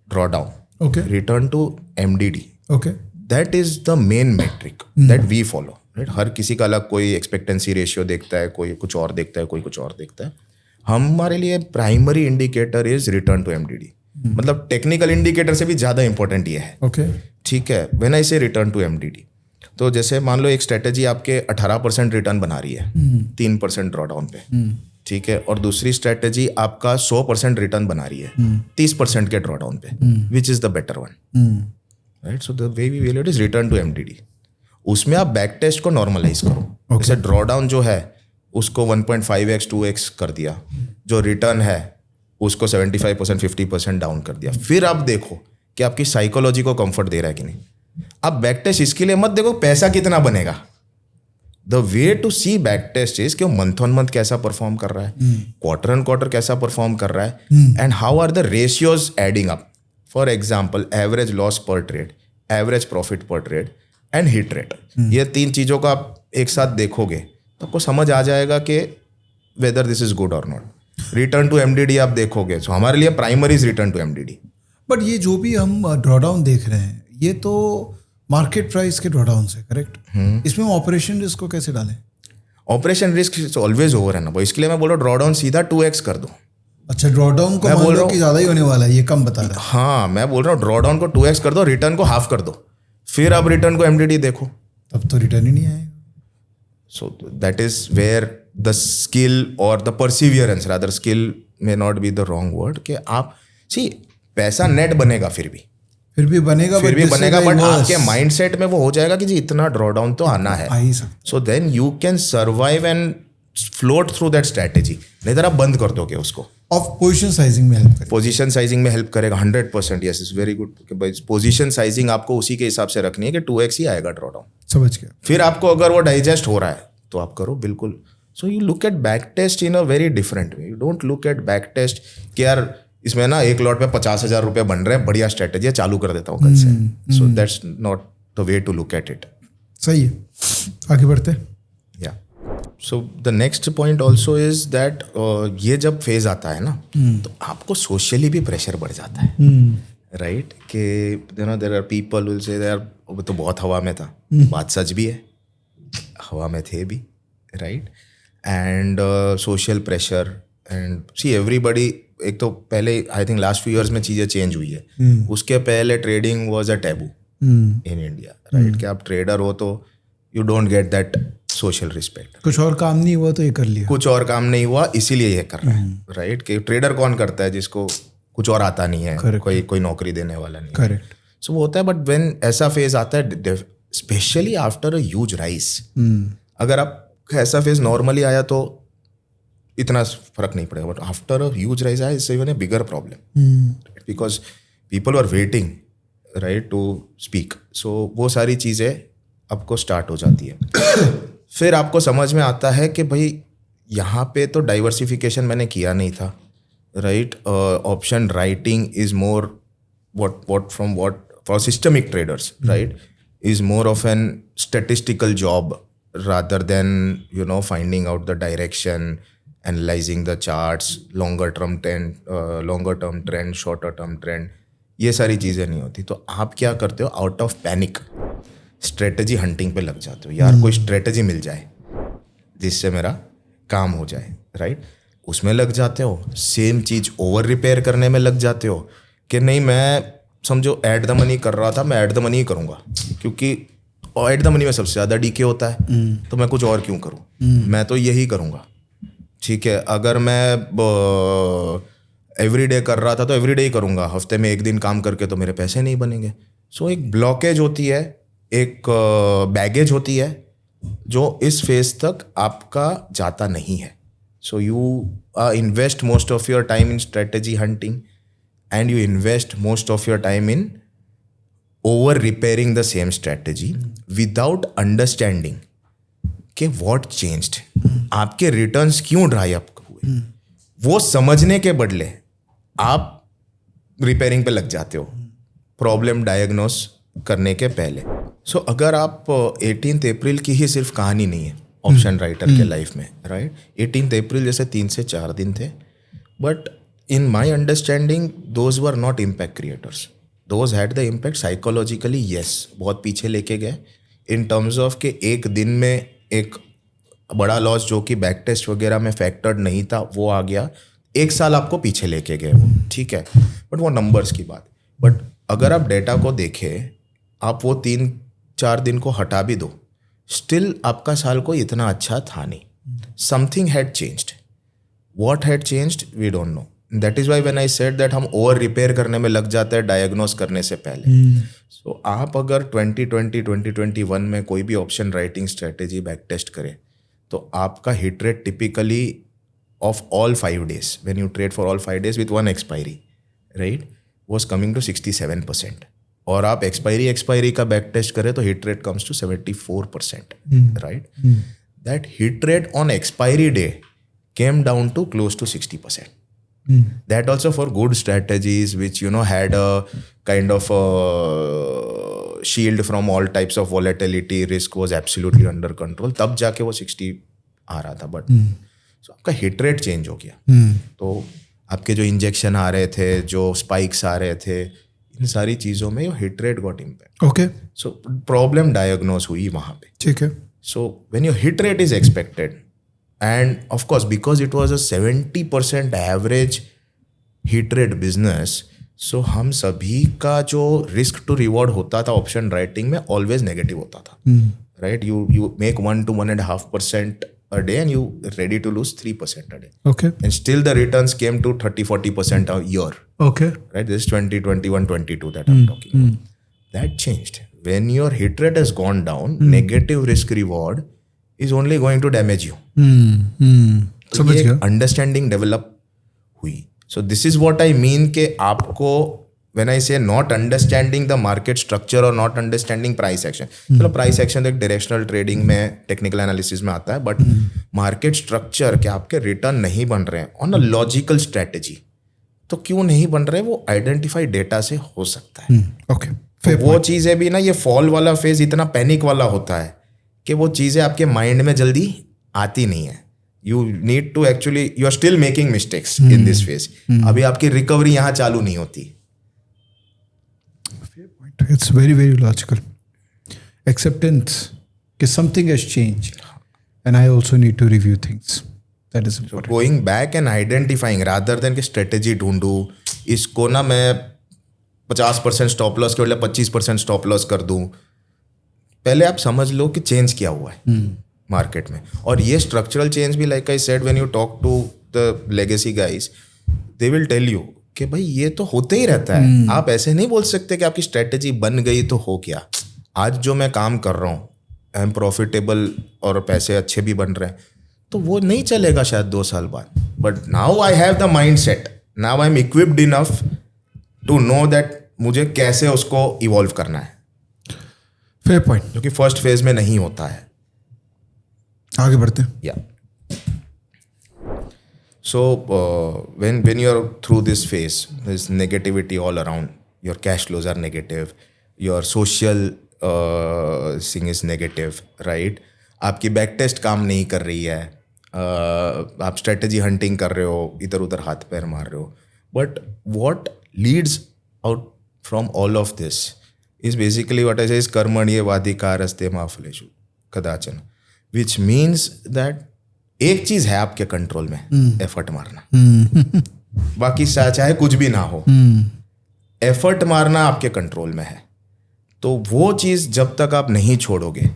draw down, okay return to MDD, okay that is the main metric that we follow, right. हर किसी का अलग, कोई एक्सपेक्टेंसी रेशियो देखता है, कोई कुछ और देखता है, कोई कुछ और देखता है। हमारे लिए primary indicator is return to MDD, मतलब टेक्निकल इंडिकेटर से भी ज़्यादा इंपॉर्टेंट ये है, ओके ठीक है। व्हेन आई से रिटर्न टू एमडीडी, तो जैसे मान लो एक स्ट्रेटेजी आपके 18% रिटर्न बना रही है 3% ड्रॉडाउन पे, ठीक है, और दूसरी स्ट्रेटेजी आपका 100% रिटर्न बना रही है 30% के ड्रॉडाउन पे, which is the better one, right. So the way we will it is return to MDD. उसमें आप बैक टेस्ट को नॉर्मलाइज करो। जैसे ड्रॉडाउन जो है उसको 1.5x 2x कर दिया, जो रिटर्न है उसको 75% 50% डाउन कर दिया। फिर आप देखो कि आपकी साइकोलॉजी को कंफर्ट दे रहा है कि नहीं। अब बैक टेस्ट इसके लिए मत देखो पैसा कितना बनेगा। The way to see back test is कि मंथ ऑन मंथ कैसा परफॉर्म कर रहा है, क्वार्टर ऑन क्वार्टर कैसा परफॉर्म कर रहा है, and how are the ratios adding up. For example average loss per trade, average profit per trade and hit rate, ये 3 चीज़ों को आप एक साथ देखोगे तो आपको समझ आ जाएगा कि वेदर दिस इज गुड और नॉट। रिटर्न टू एमडीडी आप देखोगे, सो हमारे लिए primary is return to MDD. But ये जो भी हम ड्रॉडाउन देख रहे हैं ये तो मार्केट प्राइस के ड्रॉडाउन से, करेक्ट? इसमें हम ऑपरेशन रिस्क को कैसे डालें? ऑपरेशन रिस्क ऑलवेज ओवर है ना, इसके लिए मैं बोल रहा हूँ ड्रॉडाउन सीधा 2x कर दो। अच्छा, ड्रॉडाउन को मान लो कि ज़्यादा ही होने वाला है, ये कम बता रहा है। हाँ, मैं बोल रहा हूँ ड्रॉडाउन को 2x कर दो, रिटर्न को हाफ कर दो, फिर आप रिटर्न को एमडीडी देखो, तब तो रिटर्न ही नहीं आएगा। So that is where the skill or the perseverance, rather skill may not be the wrong word, कि आप see पैसा नेट बनेगा फिर भी बनेगा, बट आपके माइंडसेट में वो हो जाएगा कि जी इतना ड्रॉडाउन तो आना है, so then you can survive and float through that strategy. नहीं तो आप बंद कर दोगे उसको। ऑफ पोजीशन साइजिंग में हेल्प करेगा, पोजीशन साइजिंग में हेल्प करेगा 100%। Yes, is very good. Position sizing आपको उसी के हिसाब से रखनी है कि 2x ही आएगा ड्रॉडाउन। समझ गया। फिर आपको अगर वो डाइजेस्ट हो रहा है तो आप करो, बिल्कुल। So you look at back test in a very different way. You don't look at back test कि यार इसमें ना एक लॉट पे 50,000 रुपये बन रहे हैं, बढ़िया स्ट्रेटेजी है, चालू कर देता हूँ कल से। So that's not the way to look at it. सही है, आगे बढ़ते। या so the next point also is that ये जब फेज आता है ना तो आपको सोशली भी प्रेशर बढ़ जाता है, राइट। कि you know there are people will say यार वो तो बहुत हवा में था, बात सच भी है, हवा में थे भी, right. And social pressure and see everybody. एक तो पहले I think last few years में चीज़ें चेंज हुई है। उसके पहले trading was a taboo in India, right. कि आप ट्रेडर हो तो you don't get that social respect. कुछ और काम नहीं हुआ तो ये कर लिया, कुछ और काम नहीं हुआ इसीलिए ये कर रहा है, राइट। कि ट्रेडर कौन करता है जिसको कुछ और आता नहीं है, कोई नौकरी देने वाला नहीं, करेक्ट। सो वो होता है। बट व्हेन ऐसा फेज आता है, specially after a huge rise, अगर आप ऐसा फेज नॉर्मली आया तो इतना फर्क नहीं पड़ेगा, but after a huge rise आया, इससे even a bigger problem, because people are waiting, right, to speak. So वो सारी चीज़ें आपको स्टार्ट हो जाती है। फिर आपको समझ में आता है कि भाई यहाँ पे तो डाइवर्सिफिकेशन मैंने किया नहीं था, right. Option writing is more what for systemic traders, right, is more of an statistical job rather than finding out the direction, analyzing the charts, longer term trend, shorter term trend, ये सारी चीज़ें नहीं होती। तो आप क्या करते हो, out of panic strategy hunting पे लग जाते हो। यार कोई स्ट्रेटजी मिल जाए जिससे मेरा काम हो जाए, राइट, उसमें लग जाते हो। सेम चीज़ ओवर रिपेयर करने में लग जाते हो कि नहीं, मैं समझो एट द मनी कर रहा था, मैं एट द मनी ही करूँगा, क्योंकि एट द मनी में सबसे ज़्यादा डीके होता है, तो मैं कुछ और क्यों करूँ, मैं तो यही करूँगा, ठीक है। अगर मैं एवरी डे कर रहा था तो एवरी डे ही करूँगा, हफ्ते में एक दिन काम करके तो मेरे पैसे नहीं बनेंगे। सो एक ब्लॉकेज होती है, एक बैगेज होती है जो इस फेज तक आपका जाता नहीं है। So you invest most of your time in strategy hunting and you invest most of your time in over repairing the same strategy without understanding कि व्हाट चेंज्ड, आपके रिटर्न्स क्यों ड्राई अप हुए, वो समझने के बदले आप रिपेयरिंग पे लग जाते हो प्रॉब्लम डायग्नोस करने के पहले. सो अगर आप 18 अप्रैल की ही सिर्फ कहानी नहीं है ऑप्शन राइटर के लाइफ में, राइट. 18 अप्रैल जैसे 3 से 4 दिन थे, but in my understanding those were not impact creators. Those had the impact psychologically, yes, बहुत पीछे लेके गए इन टर्म्स ऑफ कि एक दिन में एक बड़ा लॉस जो कि बैक टेस्ट वगैरह में फैक्टर्ड नहीं था वो आ गया. 1 साल आपको पीछे लेके गए वो, ठीक है, बट वो नंबर्स की बात. बट अगर आप डेटा को देखें, आप वो 3-4 दिन को हटा भी दो, स्टिल आपका साल को इतना अच्छा था नहीं. Something had changed. What had changed we don't know. That is why when I said that हम ओवर रिपेयर करने में लग जाते हैं डायग्नोस करने से पहले. सो आप अगर 2020-2021 में कोई भी option writing strategy back test करें तो आपका hit rate typically of all 5 days, when you trade for all 5 days with 1 expiry, right, was coming to 67%. और आप एक्सपायरी का बैक टेस्ट करें तो hit rate comes to 74%, right. That hit rate on expiry day came down to close to 60%. That also for good strategies which had a kind of shield from all types of volatility, risk was absolutely under control, तब जाके वो 60 आ रहा था. But so आपका hit rate change हो गया. तो आपके जो इंजेक्शन आ रहे थे, जो स्पाइक्स आ रहे थे, इन सारी चीज़ों में hit rate got impact. Okay, so problem diagnose हुई वहाँ पे. ठीक है. So when your hit rate is expected, and of course because it was a 70% average hit rate business, so हम सभी का जो risk to reward होता था ऑप्शन राइटिंग में ऑलवेज नेगेटिव होता था, right. you make 1 to 1.5% a day and you ready to lose 3% a day. Okay. And still the returns came to 30-40% a year. Okay. Right, this is 2021-22 that I'm talking about. That changed. When your hit rate has gone down, negative risk reward is only going to damage you. समझ गया. Understanding develop हुई. सो this is what I mean कि आपको when I से not understanding the market structure और not understanding price action. चलो price action एक directional trading में टेक्निकल एनालिसिस में आता है, बट मार्केट स्ट्रक्चर के आपके रिटर्न नहीं बन रहे हैं ऑन अ लॉजिकल स्ट्रेटेजी, तो क्यों नहीं बन रहे, वो आइडेंटिफाई डेटा से हो सकता है. ओके, तो वो चीज़ें भी ना, ये फॉल वाला फेज इतना पैनिक वाला होता है कि वो चीज़ें आपके माइंड में जल्दी आती नहीं है. You need to actually, you are still making mistakes in this phase. अभी आपकी रिकवरी यहाँ चालू नहीं होती. It's very very logical. Acceptance कि something has changed and I also need to review things. That is important. Going back and identifying rather than कि strategy ढूंढूं, इसको ना मैं 50% स्टॉप लॉस के बदले 25% स्टॉप लॉस कर दूं. पहले आप समझ लो कि चेंज क्या हुआ है मार्केट में. और ये स्ट्रक्चरल चेंज भी, like I said, when you talk to the legacy guys, they will tell you कि भाई ये तो होते ही रहता है. आप ऐसे नहीं बोल सकते कि आपकी स्ट्रेटेजी बन गई तो हो गया. आज जो मैं काम कर रहा हूँ, आई एम प्रॉफिटेबल और पैसे अच्छे भी बन रहे हैं, तो वो नहीं चलेगा शायद 2 साल बाद. But now I have the mind set, now I am equipped enough to know that मुझे कैसे उसको इवॉल्व करना है. Fair point. जो कि फर्स्ट फेज में नहीं होता है. आगे बढ़ते हैं. या सो when you are through this phase, there's negativity all around. Your cash flows are negative, your social thing is negative, right. आपकी बैक टेस्ट काम नहीं कर रही है, आप स्ट्रेटेजी हंटिंग कर रहे हो, इधर उधर हाथ पैर मार रहे हो. But what leads out from all of this is basically what I say is कर्मण्येवाधिकारस्ते मा फलेषु कदाचन, which means that एक चीज है आपके कंट्रोल में, एफर्ट मारना. बाकी चाहे कुछ भी ना हो, एफर्ट मारना आपके कंट्रोल में है. तो वो चीज जब तक आप नहीं छोड़ोगे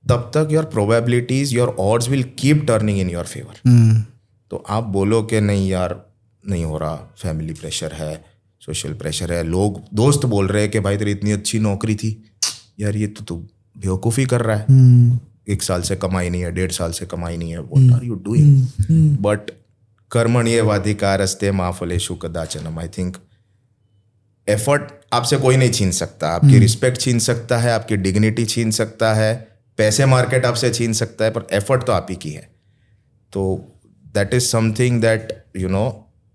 तब तक your probabilities, your odds will keep turning in your favour. तो आप बोलो कि नहीं यार नहीं हो रहा, फैमिली प्रेशर है, सोशल प्रेशर है, लोग दोस्त बोल रहे हैं कि भाई तेरी इतनी अच्छी नौकरी थी, यार ये तो तू बेवकूफ़ी कर रहा है, 1 साल से कमाई नहीं है, 1.5 साल से कमाई नहीं है, what are you doing. But कर्मण्येवाधिकारस्ते मा फलेषु कदाचन, आई थिंक एफर्ट आपसे कोई नहीं छीन सकता. आपकी रिस्पेक्ट छीन सकता है, आपकी डिग्निटी छीन सकता है, पैसे मार्केट आपसे छीन सकता है, पर एफर्ट तो आप ही की है. तो that is something that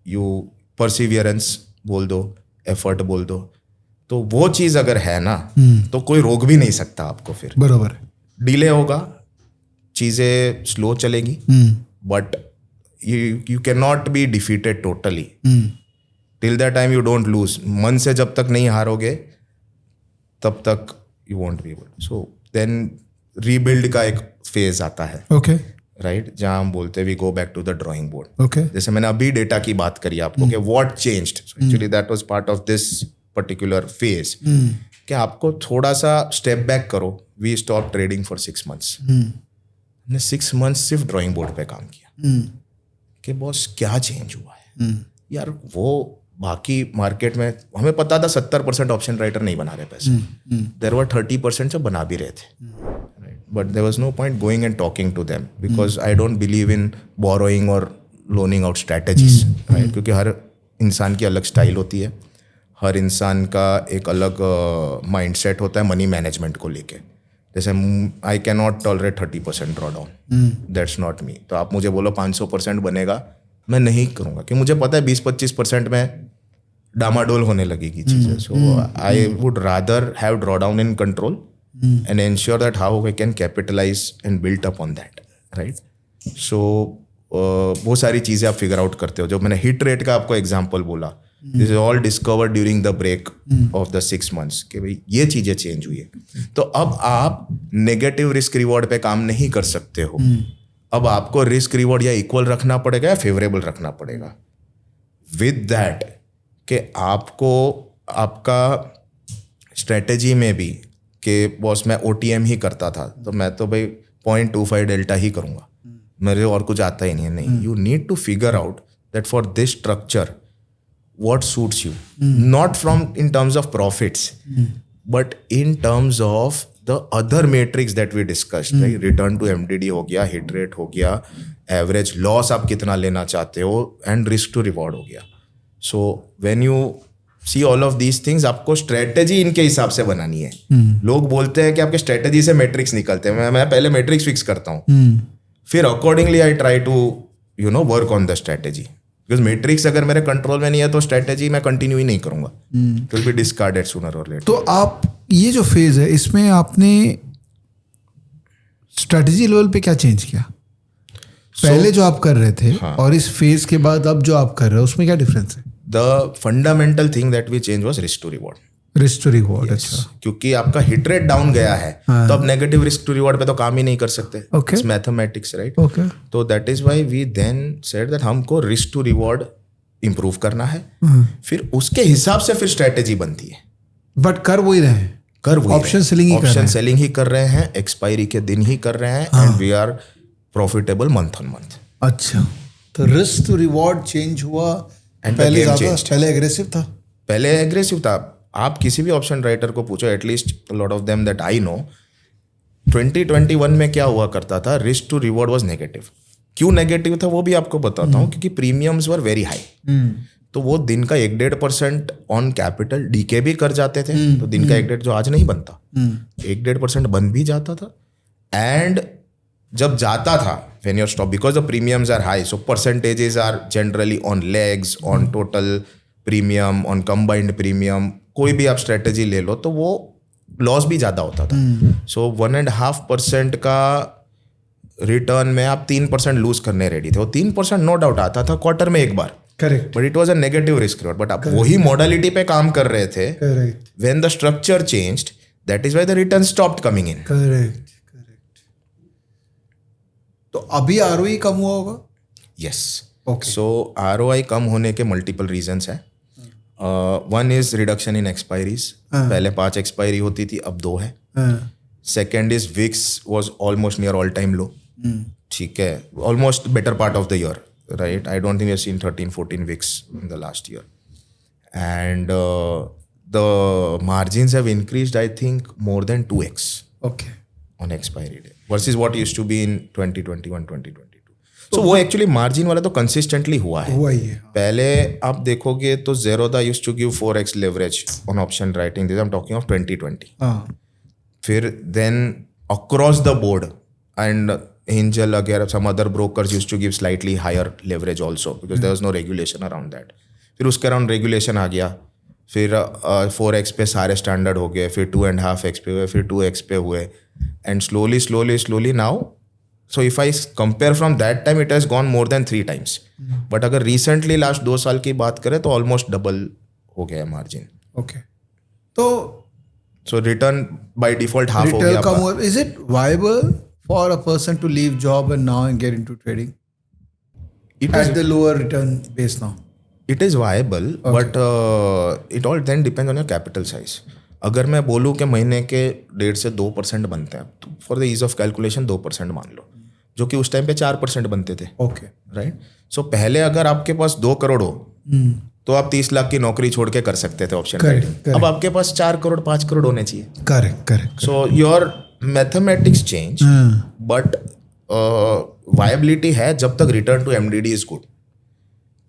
you Perseverance बोल दो, एफर्ट बोल दो, तो वो चीज़ अगर है ना तो कोई रोक भी नहीं सकता आपको. फिर बरोबर है. डिले होगा, चीज़ें स्लो चलेगी, but you can not be defeated totally till the time you don't lose. मन से जब तक नहीं हारोगे तब तक you won't be able. So then rebuild का एक फेज आता है, ओके राइट, जहाँ हम बोलते हैं we go back to the drawing board. Okay. जैसे मैंने अभी डेटा की बात करी आपको कि what changed, actually that was part of this particular phase, कि आपको थोड़ा सा स्टेप बैक करो. We stop trading for 6 months. हमने 6 months सिर्फ ड्राइंग बोर्ड पे काम किया कि बॉस क्या चेंज हुआ है यार. वो बाकी मार्केट में हमें पता था 70% ऑप्शन राइटर नहीं बना रहे पैसे, देयर वर 30% जो बना भी रहे थे, but there was no point going and talking to them because I don't believe in borrowing और लोनिंग आउट स्ट्रैटेजीज, राइट, क्योंकि हर इंसान की अलग स्टाइल होती है, हर इंसान का एक अलग माइंडसेट होता है मनी मैनेजमेंट को लेके. जैसे I can not tolerate 30% draw down, that's not me. तो आप मुझे बोलो 500% बनेगा, मैं नहीं करूँगा, कि मुझे पता है 20-25% में डामाडोल होने लगेगी चीज़ें. So I would rather have draw down in control and ensure that how we can capitalize and build up on that, right? So वो सारी चीज़ें आप फिगर आउट करते हो. जो मैंने हिट रेट का आपको एग्जांपल बोला, this is all discovered during the break of the 6 months कि भाई ये चीज़ें चेंज हुई है. तो अब आप नेगेटिव रिस्क रिवॉर्ड पे काम नहीं कर सकते हो. अब आपको रिस्क रिवॉर्ड या इक्वल रखना पड़ेगा या फेवरेबल रखना पड़ेगा. विद दैट कि आपको आपका स्ट्रेटेजी में भी कि बॉस मैं OTM ही करता था, तो मैं तो भाई 0.25 डेल्टा ही करूँगा, मेरे और कुछ आता ही नहीं है. नहीं, you need to figure out that for this structure what suits you, not from in terms of profits, but in terms of the other matrix that we discussed, right? Return to MDD हो गया, hit rate हो गया, average loss आप कितना लेना चाहते हो, and risk to reward हो गया. So when you see all of these things, आपको स्ट्रेटेजी इनके हिसाब से बनानी है. लोग बोलते हैं कि आपके स्ट्रेटेजी से मैट्रिक्स निकलते हैं. मैं पहले मैट्रिक्स फिक्स करता हूँ, फिर accordingly I try to work on the strategy. Because metrics अगर मेरे कंट्रोल में नहीं है तो स्ट्रेटेजी मैं कंटिन्यू ही नहीं करूंगा, it will be discarded sooner और लेटर. तो आप ये जो फेज है इसमें आपने स्ट्रेटेजी लेवल पे क्या चेंज किया? पहले जो आप कर रहे थे और इस फेज के बाद अब जो आप कर रहे हो उसमें क्या डिफरेंस है? The fundamental thing that we change was risk to reward. Risk to reward. अच्छा, क्योंकि आपका हिट रेट डाउन गया है तो अब नेगेटिव रिस्क टू रिवॉर्ड पे तो काम ही नहीं कर सकते. It's mathematics, right? ओके. तो that is why we then said that हमको रिस्क टू रिवॉर्ड इंप्रूव करना है, फिर उसके हिसाब से फिर स्ट्रेटेजी बनती है. बट कर वही रहे हैं, कर वही ऑप्शन सेलिंग ही कर रहे हैं, एक्सपायरी के दिन ही कर रहे हैं, and we are profitable month on month. अच्छा, तो रिस्क टू रिवॉर्ड चेंज हुआ. पहले एग्रेसिव था. आप किसी भी ऑप्शन राइटर को पूछो, at least lot of them that I know, 2021 में क्या हुआ करता था, risk to reward was negative. क्यों नेगेटिव था वो भी आपको बताता हूँ, क्योंकि प्रीमियम्स वर वेरी हाई. तो वो दिन का 1-1.5% ऑन कैपिटल डीके भी कर जाते थे. तो दिन का 1-1.5 जो आज नहीं बनता, 1-1.5% बन भी जाता था. एंड जब जाता था when you're stop, because the premiums are high, so percentages are generally on legs, on total premium, on combined premium. कोई भी आप स्ट्रेटेजी ले लो तो वो लॉस भी ज़्यादा होता था. सो 1.5% का रिटर्न में आप 3% लूज करने रेडी थे. वो 3% नो डाउट आता था क्वार्टर में एक बार, correct, but it was a negative risk reward. But आप वही मॉडलिटी पे काम कर रहे थे. When the structure changed, that is why the return stopped coming in. Correct. तो अभी ROI कम हुआ होगा? यस. सो ROI कम होने के मल्टीपल रीजंस हैं. One is reduction in expiries. पहले 5 एक्सपायरी होती थी, अब 2 है. Second is VIX was almost near all time low. ठीक है, almost better part of the year, right? I don't think we have seen 13-14 VIX in the last year. And the margins have increased, I think, more than 2x. Okay. on expiry day versus what used to be in 2021 2022. So वो actually margin वाला तो consistently हुआ है. पहले आप देखोगे तो Zerodha used to give 4x leverage on option writing. This I'm talking of 2020. फिर then across the board, and Angel again some other brokers used to give slightly higher leverage also because there was no regulation around that. फिर उसके around regulation आ गया, फिर 4x पे सारे standard हो गए, फिर 2.5x पे हुए, फिर 2x पे हुए, and slowly now. So if I compare from that time it has gone more than 3 times. But अगर रिसेंटली लास्ट 2 साल की बात करें तो ऑलमोस्ट डबल हो गया है मार्जिन. ओके, तो so return by default half हो गया. रिटर्न कम हुआ. Is it viable for a person to leave job and now and get into trading at the lower return base now? It is viable, but it all then depend on your capital size. अगर मैं बोलूँ कि महीने के 1.5 से 2% बनते हैं, तो for the ease of calculation 2% मान लो, जो कि उस टाइम पे 4% बनते थे. Okay, right. सो पहले अगर आपके पास 2 करोड़ हो तो आप 30 लाख की नौकरी छोड़ के कर सकते थे ऑप्शन ट्रेडिंग. अब आपके पास 4 करोड़ 5 करोड़ होने चाहिए. Correct. So your mathematics change, but viability है जब तक return to MDD is good.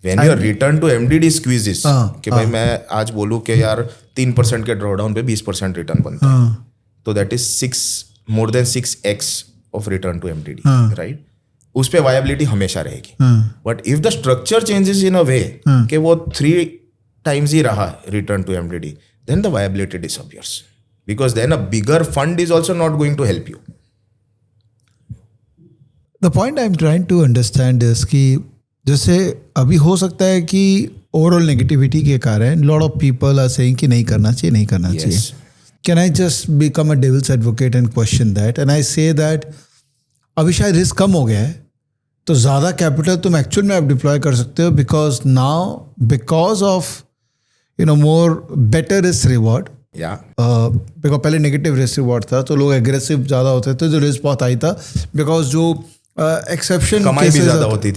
When your return to MDD squeezes, कि भाई मैं आज बोलूँ कि यार 3% के ड्रॉडाउन पे 20% रिटर्न बनता है, तो that is more than 6x of return to MDD, right? उस पे वायबिलिटी हमेशा रहेगी. But if the structure changes in a way कि वो 3 times ही रहा return to MDD, then the viability disappears, because then a bigger fund is also not going to help you. The point I'm trying to understand is कि जैसे अभी हो सकता है कि ओवरऑल नेगेटिविटी के कारण lot of people are saying कि नहीं करना चाहिए. Can I just become a devil's advocate and question that, and I say that अभी शायद रिस्क कम हो गया है तो ज़्यादा कैपिटल तुम एक्चुअल में आप डिप्लॉय कर सकते हो, because of more better risk reward. Because पहले नेगेटिव रिस्क रिवॉर्ड था तो लोग एग्रेसिव ज़्यादा होते थे, जो रिस्क बहुत आई था, बिकॉज जो एक्सेप्शन कमाई भी ज़्यादा होती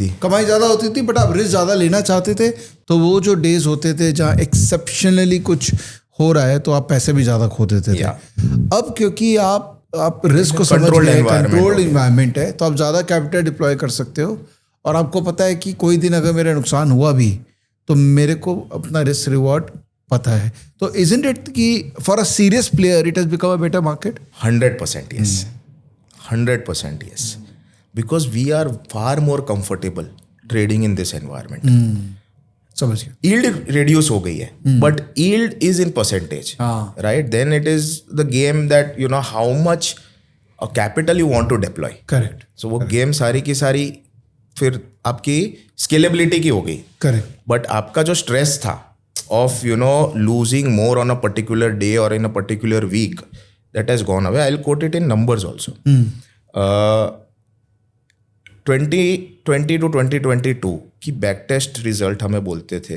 थी, बट आप रिस्क ज़्यादा लेना चाहते थे, तो वो जो डेज होते थे जहाँ एक्सेप्शनली कुछ हो रहा है तो आप पैसे भी ज़्यादा खो देते थे. अब क्योंकि आप रिस्क को समझ रहे हैं, कंट्रोल्ड इन्वायरमेंट है, तो आप ज़्यादा कैपिटल डिप्लॉय कर सकते हो, और आपको पता है कि कोई दिन अगर मेरा नुकसान हुआ भी तो मेरे को अपना रिस्क रिवॉर्ड पता है. तो इजंट इट कि for a serious player it has become a better market? 100% yes. 100% yes. Because we are far more comfortable trading in this environment. समझ गया. Yield reduce हो गई है, but yield is in percentage, right? Then it is the game that you know how much capital you want to deploy. Correct. So वो game सारी की सारी फिर आपकी scalability की हो गई. Correct. But आपका जो stress था of losing more on a particular day or in a particular week, that has gone away. I'll quote it in numbers also. 2020 to 2022 की बैक टेस्ट रिजल्ट हमें बोलते थे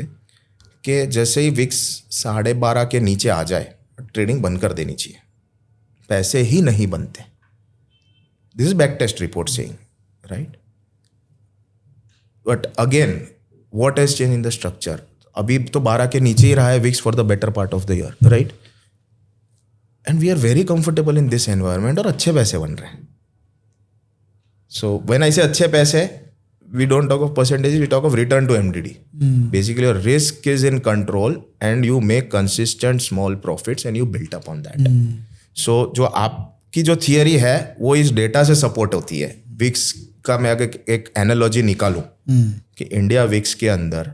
कि जैसे ही विक्स 12.5 के नीचे आ जाए ट्रेडिंग बंद कर देनी चाहिए, पैसे ही नहीं बनते. This is back test report saying, right? But again what has change in the structure? अभी तो 12 के नीचे ही रहा है VIX for the better part of the year, right? And we are very comfortable in this environment, और अच्छे पैसे बन रहे हैं. So when I say अच्छे पैसे, we don't talk of percentages, we talk of return to MDD. Basically, your risk is in control and you make consistent small profits and you build up on that. So जो आपकी जो theory है वो इस data से support होती है. Vicks का मैं अगर एक एनालॉजी निकालूं कि इंडिया विक्स के अंदर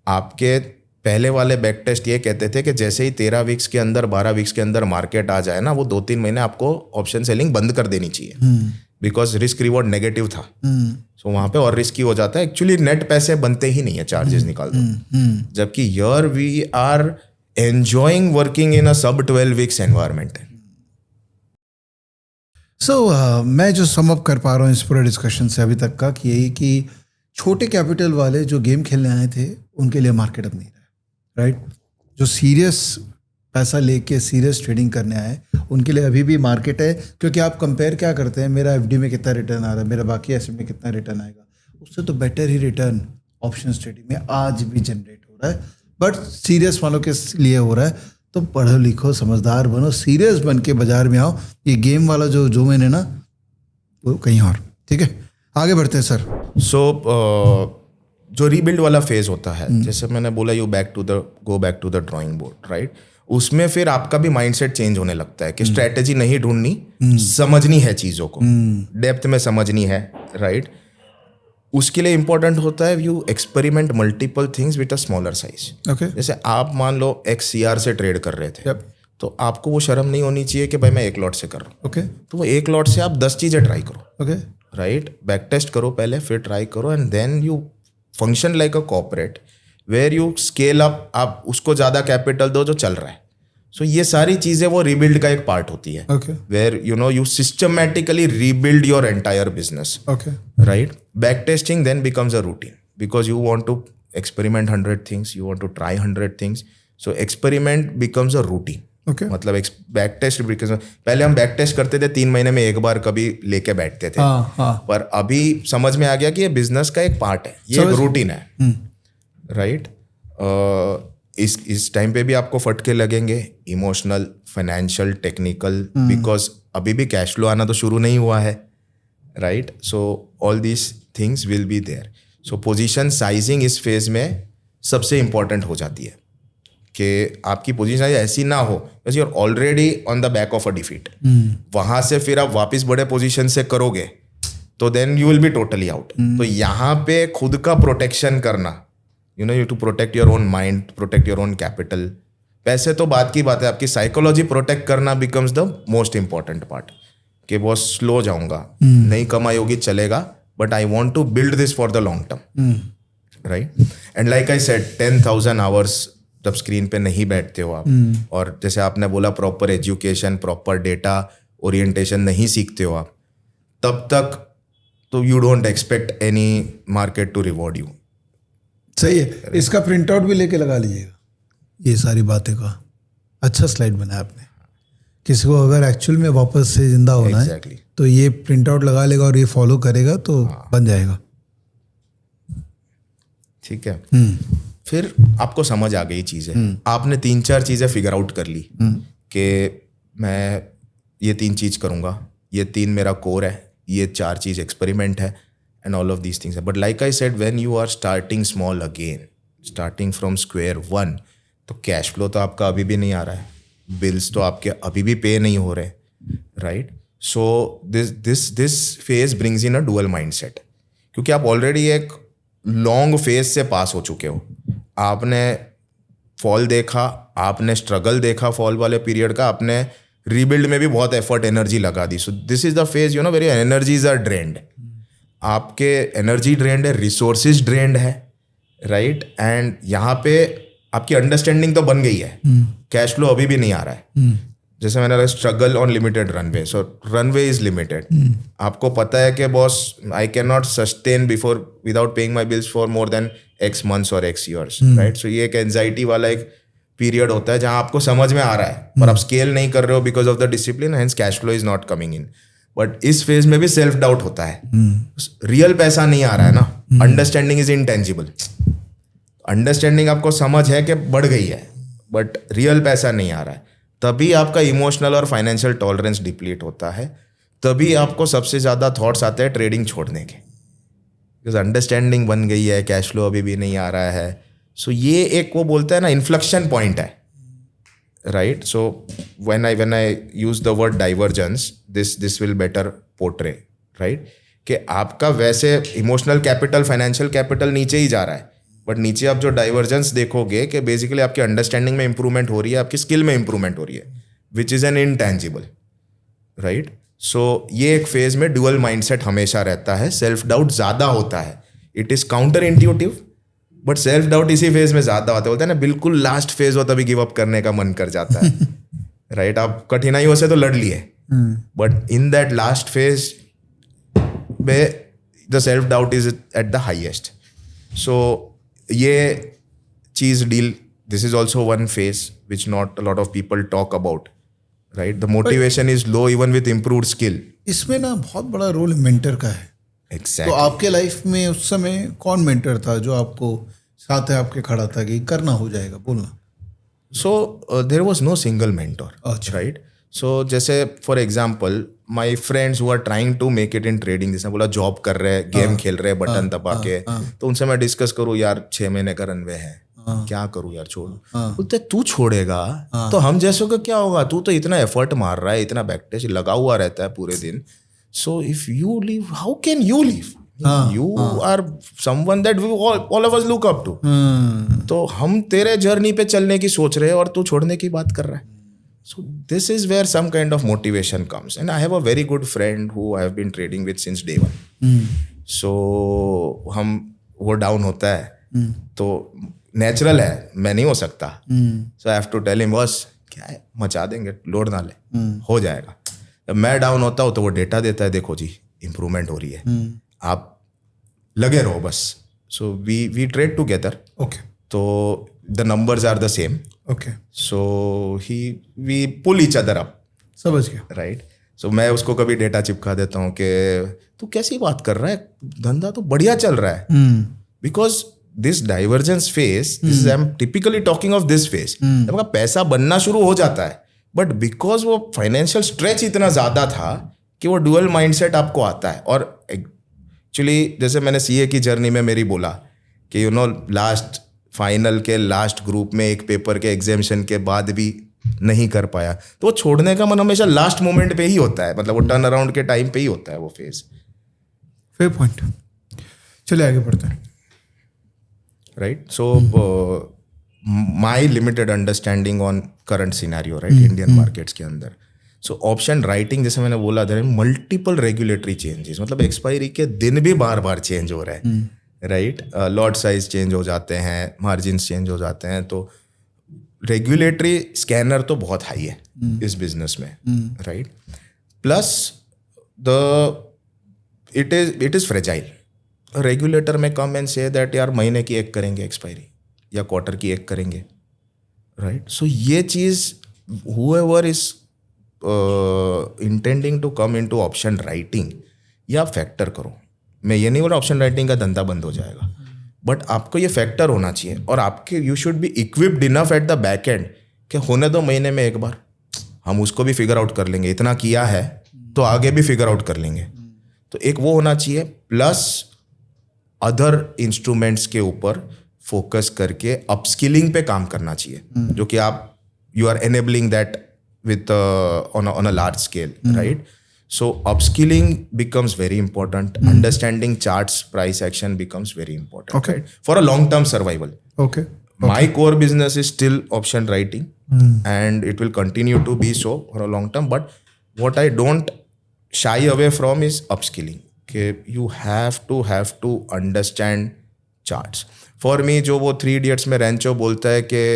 आपके पहले वाले बैक टेस्ट ये कहते थे कि जैसे ही 13 वीक्स के अंदर 12 वीक्स के अंदर मार्केट आ जाए ना, वो 2-3 महीने आपको ऑप्शन सेलिंग बंद कर देनी चाहिए, बिकॉज रिस्क रिवॉर्ड नेगेटिव था. सो वहां पे और रिस्की हो जाता है. एक्चुअली नेट पैसे बनते ही नहीं है, चार्जेस निकाल दो. जबकि yeah we are enjoying working in a sub 12 weeks environment. सो मैं जो सम अप कर पा रहा हूँ इस पूरे डिस्कशन से अभी तक का, कि यही कि छोटे कैपिटल वाले जो गेम खेलने आए थे उनके लिए मार्केट अब नहीं रहा, राइट? जो सीरियस पैसा लेके सीरियस ट्रेडिंग करने आए उनके लिए अभी भी मार्केट है. क्योंकि आप कंपेयर क्या करते हैं, मेरा एफडी में कितना रिटर्न आ रहा है, मेरा बाकी एसेट में कितना रिटर्न आएगा, उससे तो बेटर ही रिटर्न ऑप्शंस ट्रेडिंग में आज भी जनरेट हो रहा है. बट सीरियस वालों के लिए हो रहा है. तो पढ़ो लिखो, समझदार बनो, सीरियस बन के बाजार में आओ. ये गेम वाला जो मैंने ना वो कहीं और. ठीक है, आगे बढ़ते हैं सर. सो जो रीबिल्ड वाला फेज होता है, जैसे मैंने बोला, go back to the drawing board, right? उसमें फिर आपका भी माइंडसेट चेंज होने लगता है कि स्ट्रेटेजी नहीं ढूंढनी, समझनी है चीज़ों को, डेप्थ में समझनी है, राइट। उसके लिए इंपॉर्टेंट होता है you experiment multiple things with a smaller size. Okay. जैसे आप मान लो XCR से ट्रेड कर रहे थे, Yep. तो आपको वो शर्म नहीं होनी चाहिए कि भाई मैं 1 लॉट से कर रहा हूँ। ओके। तो वो 1 लॉट से आप 10 चीज़ें ट्राई करो, ओके। राइट। बैक टेस्ट करो पहले, फिर ट्राई करो, and then you function like a corporate where you scale up. आप उसको ज़्यादा कैपिटल दो जो चल रहा है। सो ये सारी चीज़ें वो रीबिल्ड का एक पार्ट होती है, okay. Where you systematically rebuild your entire business, okay. right? Backtesting then becomes a routine because you want to experiment 100 things, you want to try 100 things. So experiment becomes a routine. Okay. मतलब back test पहले हम back test करते थे 3 महीने में एक बार कभी लेके बैठते थे, हाँ। पर अभी समझ में आ गया कि ये बिजनेस का एक पार्ट है, ये एक रूटीन है, राइट। इस टाइम पे भी आपको फटके लगेंगे, इमोशनल, फाइनेंशियल, टेक्निकल, बिकॉज अभी भी कैश फ्लो आना तो शुरू नहीं हुआ है, right. So all these things will be there. So position sizing इस फेज में सबसे इंपॉर्टेंट हो जाती है कि आपकी पोजीशन साइज ऐसी ना हो because you are already on the back of a defeat. वहां से फिर आप वापस बड़े पोजीशन से करोगे तो then you will be totally out. तो यहाँ पे खुद का प्रोटेक्शन करना, you to protect your own mind, protect your own capital. पैसे तो बात की बात है, आपकी साइकोलॉजी प्रोटेक्ट करना becomes the most important part. कि बहुत स्लो जाऊंगा, नहीं कमाई होगी चलेगा, but I want to build this for the long term, right. And like I said 10,000 hours जब स्क्रीन पे नहीं बैठते हो आप, और जैसे आपने बोला proper education, proper data orientation नहीं सीखते हो आप, तब तक तो you don't expect any market to reward you. सही है। इसका प्रिंट आउट भी लेके लगा लीजिएगा, ये सारी बातें का अच्छा स्लाइड बनाया आपने। किसी को अगर एक्चुअल में वापस से जिंदा होना Exactly. है तो ये प्रिंट आउट लगा लेगा और ये फॉलो करेगा तो बन जाएगा। ठीक है। फिर आपको समझ आ गई चीजें, आपने 3-4 चीजें फिगर आउट कर ली कि मैं ये 3 चीज करूंगा, ये 3 मेरा कोर है, ये 4 चीज एक्सपेरिमेंट है, and all of these things है। But like I said, when you are starting small again, starting from square one, तो कैश फ्लो तो आपका अभी भी नहीं आ रहा है, बिल्स तो आपके अभी भी पे नहीं हो रहे, right. So this phase brings in a dual mindset, क्योंकि आप ऑलरेडी एक लॉन्ग फेज से पास हो चुके हो। आपने फॉल देखा, आपने स्ट्रगल देखा फॉल वाले पीरियड का, आपने रीबिल्ड में भी बहुत एफर्ट एनर्जी लगा दी। So this is the phase very energies are drained, आपके एनर्जी ड्रेन्ड है, रिसोर्सेज ड्रेन्ड है, राइट। एंड यहाँ पे आपकी अंडरस्टैंडिंग तो बन गई है, कैश फ्लो अभी भी नहीं आ रहा है। जैसे मैंने struggle on limited runway, so runway is limited. आपको पता है कि boss I can not sustain before without paying my bills for more than X months और X years, राइट। सो ये एक एंजाइटी वाला एक पीरियड होता है जहां आपको समझ में आ रहा है पर आप स्केल नहीं कर रहे हो because of the discipline, hence cash flow is not coming in. But इस फेज में भी सेल्फ डाउट होता है, रियल पैसा नहीं आ रहा है ना, अंडरस्टैंडिंग इज इनटेंजिबल। अंडरस्टैंडिंग आपको समझ है कि बढ़ गई है, बट रियल पैसा नहीं आ रहा है। तभी आपका इमोशनल और फाइनेंशियल टॉलरेंस डिप्लीट होता है, तभी आपको सबसे ज़्यादा थॉट्स आते हैं ट्रेडिंग छोड़ने के, बिकॉज अंडरस्टैंडिंग बन गई है, कैश फ्लो अभी भी नहीं आ रहा है। सो ये एक वो बोलता है ना इन्फ्लेक्शन पॉइंट है, right. So when I use the word divergence, this will better portray, right, कि आपका वैसे इमोशनल कैपिटल, फाइनेंशियल कैपिटल नीचे ही जा रहा है, बट नीचे आप जो डाइवर्जेंस देखोगे कि बेसिकली आपकी अंडरस्टैंडिंग में इंप्रूवमेंट हो रही है, आपकी स्किल में इंप्रूवमेंट हो रही है, which is an intangible, right. सो ये एक फेज में डुअल माइंडसेट हमेशा रहता है, सेल्फ डाउट ज़्यादा होता है। It is counter intuitive, but self doubt इसी फेज में ज़्यादा होता है। बोलते हैं ना, बिल्कुल लास्ट फेज हो तभी गिव अप करने का मन कर जाता है, राइट। आप कठिनाइयों से तो लड़ लिए, but in that last phase में the self doubt is at the highest. So ये चीज़ deal, this is also one phase which not a lot of people talk about, right. The motivation is low even with improved skill. इसमें ना बहुत बड़ा role mentor का है। Exactly. तो आपके लाइफ में उस समय कौन मेंटर था जो आपको साथ है आपके खड़ा था कि करना हो जाएगा, बोलना? So there was no single mentor, अच्छा। राइट। सो जैसे for example my friends who are trying to make it in trading, जैसे बोला जॉब कर रहे हैं, गेम खेल रहे हैं बटन दबा के, तो उनसे मैं डिस्कस करूँ, यार 6 महीने का रनवे है, क्या करूँ यार, छोड़। बोलते तू छोड़ेगा तो हम जैसों का क्या होगा, तू तो इतना एफर्ट मार रहा है, इतना बैकटेज लगा हुआ रहता है पूरे दिन, so if you leave how can you leave, you are someone that we all of us look up to. तो हम तेरे जर्नी पे चलने की सोच रहे हैं और तू छोड़ने की बात कर रहा है। So this is where some kind of motivation comes, and I have a very good friend who I have been trading with since day one. So हम वो डाउन होता है तो नेचुरल है, मैं नहीं हो सकता, so I have to tell him बस क्या है, मचा देंगे, लोड ना ले, हो जाएगा। जब मैं डाउन होता हूँ तो वो डेटा देता है, देखो जी इंप्रूवमेंट हो रही है, आप लगे रहो बस। So we trade together. Okay. तो the numbers are the same. Okay. So we pull each other up. समझ गया। राइट। सो मैं उसको कभी डेटा चिपका देता हूँ कि तू कैसी बात कर रहा है, धंधा तो बढ़िया चल रहा है। Because this divergence phase, this I am typically talking of this phase, जब आपका पैसा बनना शुरू हो जाता है, बट बिकॉज वो फाइनेंशियल स्ट्रेच इतना ज्यादा था कि वो डुअल माइंडसेट आपको आता है। और एक्चुअली जैसे मैंने सीए की जर्नी में मेरी बोला कि यू नो लास्ट फाइनल के लास्ट ग्रुप में एक पेपर के एग्जामिशन के बाद भी नहीं कर पाया, तो वो छोड़ने का मन हमेशा लास्ट मोमेंट पे ही होता है, मतलब वो टर्न अराउंड के टाइम पे ही होता है वो फेज। Fair point. चलिए आगे बढ़ते हैं। Right. So my limited understanding on current scenario, right, Indian markets के अंदर। सो ऑप्शन राइटिंग, जैसे मैंने बोला, there are multiple regulatory changes, मतलब एक्सपायरी के दिन भी बार बार चेंज हो रहा है, राइट। लॉट साइज चेंज हो जाते हैं, मार्जिन्स चेंज हो जाते हैं, तो रेगुलेटरी स्कैनर तो बहुत हाई है इस बिजनेस में, right. Plus it is fragile. Regulator में कम एंड से दैट यार महीने की एक करेंगे एक्सपायरी या क्वार्टर की एक करेंगे, राइट। सो ये चीज़ whoever is intending to come into option writing, या फैक्टर करो। मैं ये नहीं बोल रहा ऑप्शन राइटिंग का धंधा बंद हो जाएगा, बट आपको ये फैक्टर होना चाहिए, और आपके you should be equipped enough at the back and कि होने दो महीने में एक बार, हम उसको भी फिगर आउट कर लेंगे, इतना किया है तो आगे भी फिगर आउट कर लेंगे। तो एक वो होना चाहिए, प्लस अदर इंस्ट्रूमेंट्स के ऊपर फोकस करके अपस्किलिंग पे काम करना चाहिए, जो कि आप you are enabling that with on a large scale, right. So upskilling becomes very important. Understanding charts, price action becomes very important. Okay. Right? For a long-term survival. Okay. My core business is still option writing, and it will continue to be so for a long term. But what I don't shy away from is upskilling. Okay, you have to understand charts. For me, जो वो 3 Idiots में रेंचो बोलता है कि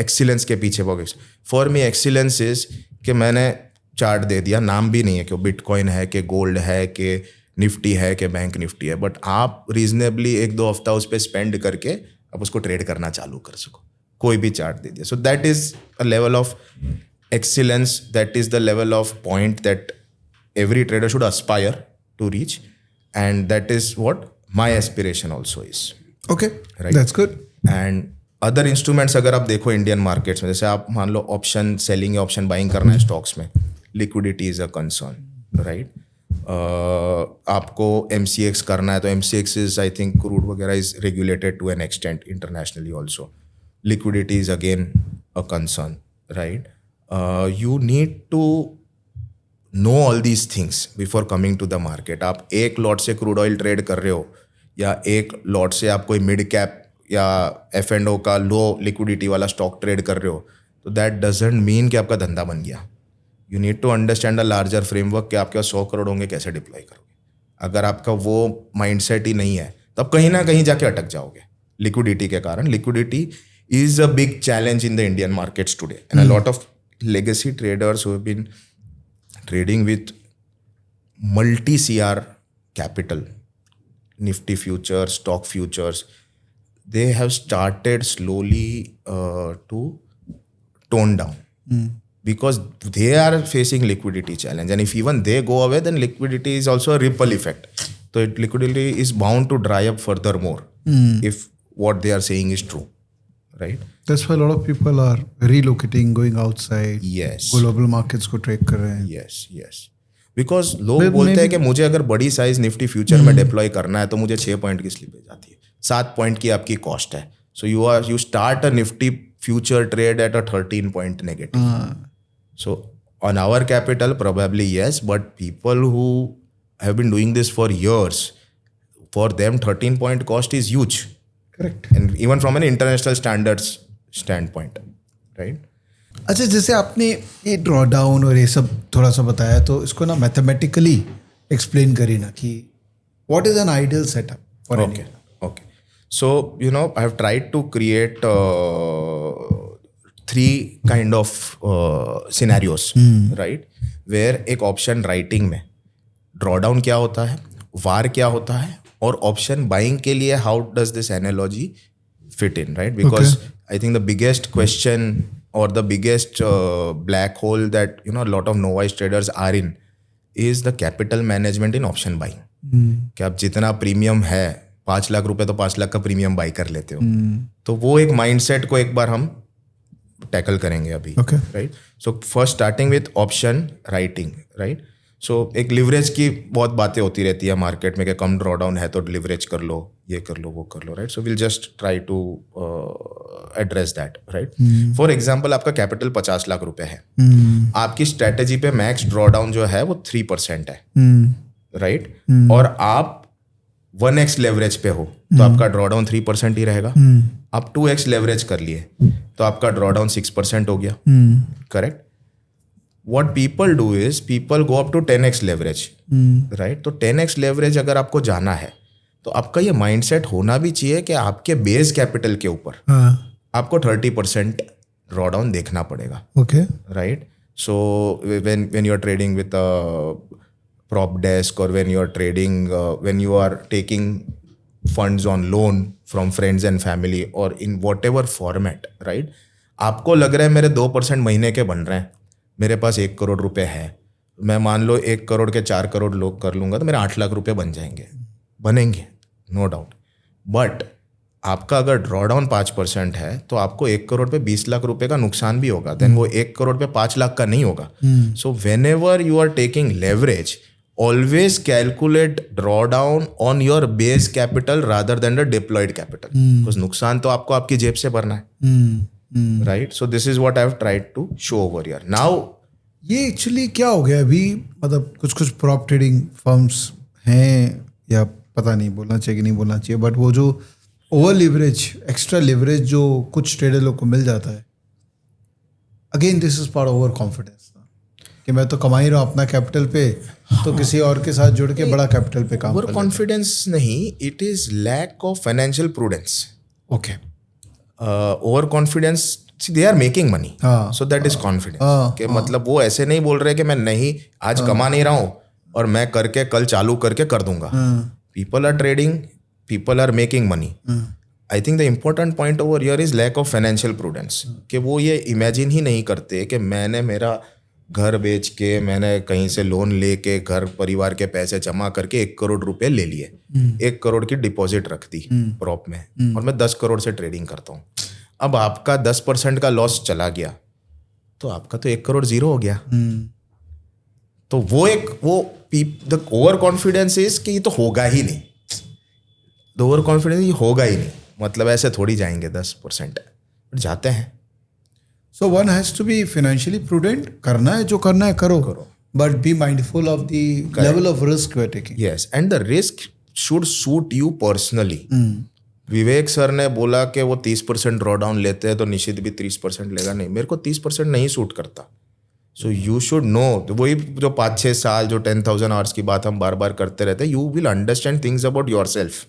excellence के पीछे focus. For me, excellence is कि मैंने चार्ट दे दिया, नाम भी नहीं है कि बिटकॉइन है कि गोल्ड है कि निफ्टी है कि बैंक निफ्टी है, बट आप रीजनेबली 1-2 हफ्ता उस पर स्पेंड करके आप उसको ट्रेड करना चालू कर सको, कोई भी चार्ट दे दिया। So that is a level of excellence, that is the level of point that every trader should aspire to reach, and that is what my aspiration also is. Okay, right, that's good. And other instruments अगर आप देखो Indian markets में, जैसे आप मान लो option selling या option buying करना है स्टॉक्स में, liquidity is a concern, right. आपको MCX करना है तो MCX is, I think, crude वगैरह is regulated to an extent internationally also. Liquidity is again a concern, right. You need to know all these things before coming to the market. आप एक lot से crude oil trade कर रहे हो या एक lot से आप कोई मिड कैप या F&O का लो लिक्विडिटी वाला स्टॉक ट्रेड कर रहे हो, तो दैट डजंट मीन कि आपका धंधा बन गया। You need to understand a larger framework कि आपके पास 100 करोड़ होंगे, कैसे डिप्लॉय करोगे। अगर आपका वो माइंडसेट ही नहीं है तो आप कहीं ना कहीं जाके अटक जाओगे लिक्विडिटी के कारण। Liquidity is a big challenge in the Indian markets today, and a lot of legacy traders who have been trading with multi CR capital, Nifty futures, stock futures, they have started slowly to tone down because they are facing liquidity challenge, and if even they go away, then liquidity is also a ripple effect. So liquidity is bound to dry up furthermore if what they are saying is true, right? That's why a lot of people are relocating, going outside. Yes. Global markets को trade कर रहे हैं. Yes. Because लोग बोलते हैं कि मुझे अगर बड़ी साइज निफ्टी फ्यूचर में डिप्लॉय करना है तो मुझे 6 पॉइंट की स्लिपेज आती है, 7 पॉइंट की आपकी कॉस्ट है, So you start a Nifty future trade at a 13 point negative. So on our capital, probably yes, but people who have been doing this for years, for them 13 point cost is huge. Correct. And even from an international standards standpoint, right? अच्छा, जैसे आपने ये draw down और ये सब थोड़ा सा बताया, तो इसको ना मैथमेटिकली एक्सप्लेन करिए ना कि what is an ideal setup for any. Okay. So, I have tried to create 3 kind of scenarios, right? Where एक ऑप्शन राइटिंग में ड्रॉडाउन क्या होता है, वार क्या होता है, और ऑप्शन बाइंग के लिए how does this analogy fit in, right? Because I think the biggest question or the biggest black hole that a lot of novice traders are in is the capital management in option buying. कि आप जितना premium है 5 लाख रुपए तो 5 लाख का premium by कर लेते हो. तो वो एक माइंडसेट को एक बार हम टैकल करेंगे अभी, right? So first starting with option writing, right? So एक लिवरेज की बहुत बातें होती रहती है मार्केट में कि कम ड्रॉ डाउन है तो लिवरेज कर लो, ये कर लो, वो कर लो, right? So will just try to address that, right? For example, आपका कैपिटल 50 लाख रुपए है, आपकी स्ट्रेटेजी पे मैक्स ड्रॉ डाउन जो है वो 3% है, राइट? और आप 1x लेवरेज पे हो तो आपका ड्रॉ डाउन 3% ही रहेगा. आप 2x लेवरेज कर लिए तो आपका ड्रॉ डाउन 6% हो गया, correct? What people do is people go up to 10x leverage, right? तो 10x leverage अगर आपको जाना है तो आपका ये माइंडसेट होना भी चाहिए कि आपके बेस कैपिटल के ऊपर आपको 30% ड्रॉ डाउन देखना पड़ेगा, right? So when you are trading with a prop desk or when you are trading when you are taking funds on loan from friends and family or in whatever format, right? आपको लग रहा है मेरे 2% महीने के बन रहे हैं, मेरे पास 1 करोड़ रुपए है, मैं मान लो 1 करोड़ के 4 करोड़ लोग कर लूँगा तो मेरे 8 लाख रुपए बन जाएंगे, बनेंगे, नो डाउट. बट आपका अगर ड्रॉ डाउन 5% है तो आपको 1 करोड़ पे 20 लाख रुपए का नुकसान भी होगा, देन वो 1 करोड़ पे 5 लाख का नहीं होगा. So whenever you are taking leverage, always calculate drawdown on your base capital rather than the deployed capital, because नुकसान तो आपको आपकी जेब से भरना है, right? So this is what I have tried to show over here now. ये actually क्या हो गया अभी, मतलब कुछ प्रॉप ट्रेडिंग फर्म्स हैं, या पता नहीं बोलना चाहिए कि नहीं बोलना चाहिए, बट वो जो ओवर लिवरेज, एक्स्ट्रा लिवरेज जो कुछ ट्रेडर लोग को मिल जाता है, again this is part over confidence कि मैं तो कमा ही रहा हूँ अपना कैपिटल पे, तो किसी और के साथ जुड़ के बड़ा कैपिटल पे काम ओवर कॉन्फिडेंस नहीं, it is lack of financial prudence. Okay. Over confidence, they are making money, so that is confidence. कि मतलब वो ऐसे नहीं बोल रहे कि मैं नहीं आज कमा नहीं रहा हूँ और मैं करके कल चालू करके कर दूंगा. People are trading, people are making money. I think the important point over here is lack of financial prudence, कि वो ये इमेजिन ही नहीं करते कि मैंने मेरा घर बेच के, मैंने कहीं से लोन लेके घर परिवार के पैसे जमा करके 1 करोड़ रुपए ले लिए, 1 करोड़ की डिपॉजिट रख दी प्रॉप में, और मैं 10 करोड़ से ट्रेडिंग करता हूँ. अब आपका 10% का लॉस चला गया तो आपका तो 1 करोड़ जीरो हो गया. तो द ओवर कॉन्फिडेंस इज कि ये तो होगा ही नहीं, द ओवर कॉन्फिडेंस ये होगा ही नहीं, मतलब ऐसे थोड़ी जाएंगे 10%, जाते हैं. So one has to be financially prudent. करना है जो करना है करो. But be mindful of the level of risk you are taking. Yes, and the risk should suit you personally. Vivek sir ने बोला कि वो 30% ड्रॉ डाउन लेते हैं तो निश्चित भी 30% लेगा. नहीं, मेरे को 30% नहीं सूट करता. So you should know. वही जो 5-6 साल जो 10,000 आवर्स की बात हम बार बार करते रहते हैं, you will understand things about your self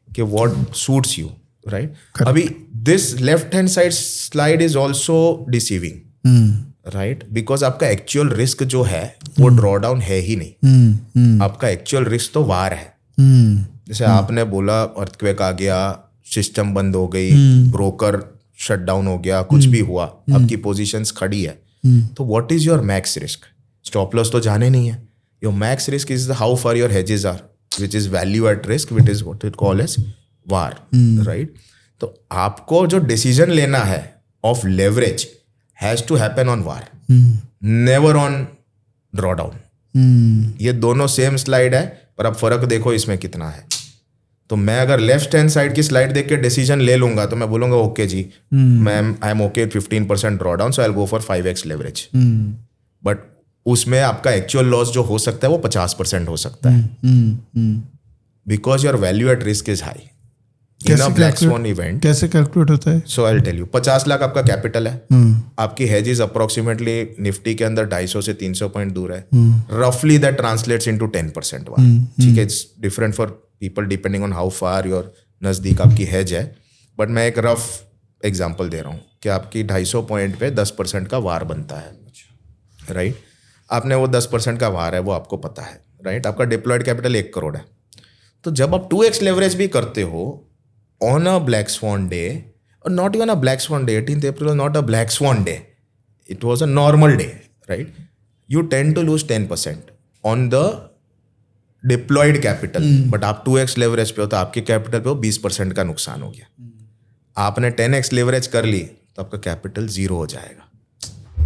कि वॉट सूट्स यू, राइट? अभी this left hand side slide is also deceiving, right? Because आपका एक्चुअल रिस्क जो है वो ड्रॉ डाउन है ही नहीं. आपका एक्चुअल रिस्क तो वार है. जैसे आपने बोला अर्थक्वेक आ गया, सिस्टम बंद हो गई, ब्रोकर शट डाउन हो गया, कुछ भी हुआ, आपकी पोजीशंस खड़ी है, तो what is your max risk? Stop loss तो जाने नहीं है. Your max risk is how far your hedges are, which is value at risk, which is what it call as VaR, right? तो आपको जो डिसीजन लेना है of leverage has to happen on VaR, never on draw down. ये दोनों same slide है, पर अब फर्क देखो इसमें कितना है. तो मैं अगर लेफ्ट हैंड साइड की स्लाइड देख के डिसीजन ले लूंगा तो मैं बोलूंगा ओके जी, मैं I am okay 15% draw down, so I will go for 5x leverage. But उसमें आपका एक्चुअल लॉस जो हो सकता है वो 50% हो सकता है, because your value at risk is high in a black swan event. कैसे कैलकुलेट होता है? So I will tell you. 50 lakh आपका कैपिटल है, आपकी हेज इज अप्रोक्सीमेटली निफ्टी के अंदर 250 से 300 पॉइंट दूर है. रफली दैट ट्रांसलेट्स इनटू 10% वार. ठीक है, it's different for people depending on how far your नजदीक आपकी हेज है. बट मैं एक रफ एग्जांपल दे रहा हूँ कि आपकी 250 पॉइंट पे 10% का वार बनता है, राइट? आपने वो 10% का वार है वो आपको पता है, राइट? आपका डिप्लॉयड कैपिटल 1 करोड़ है. तो जब आप 2x लेवरेज भी करते हो on a black swan day, or not even a black swan day, 18th April was not a black swan day, it was a normal day, right? You tend to lose 10% on the deployed capital, but आप 2x leverage पे हो तो आपके capital पे वो 20% का नुकसान हो गया. आपने 10x leverage कर ली तो आपका कैपिटल 0 हो जाएगा.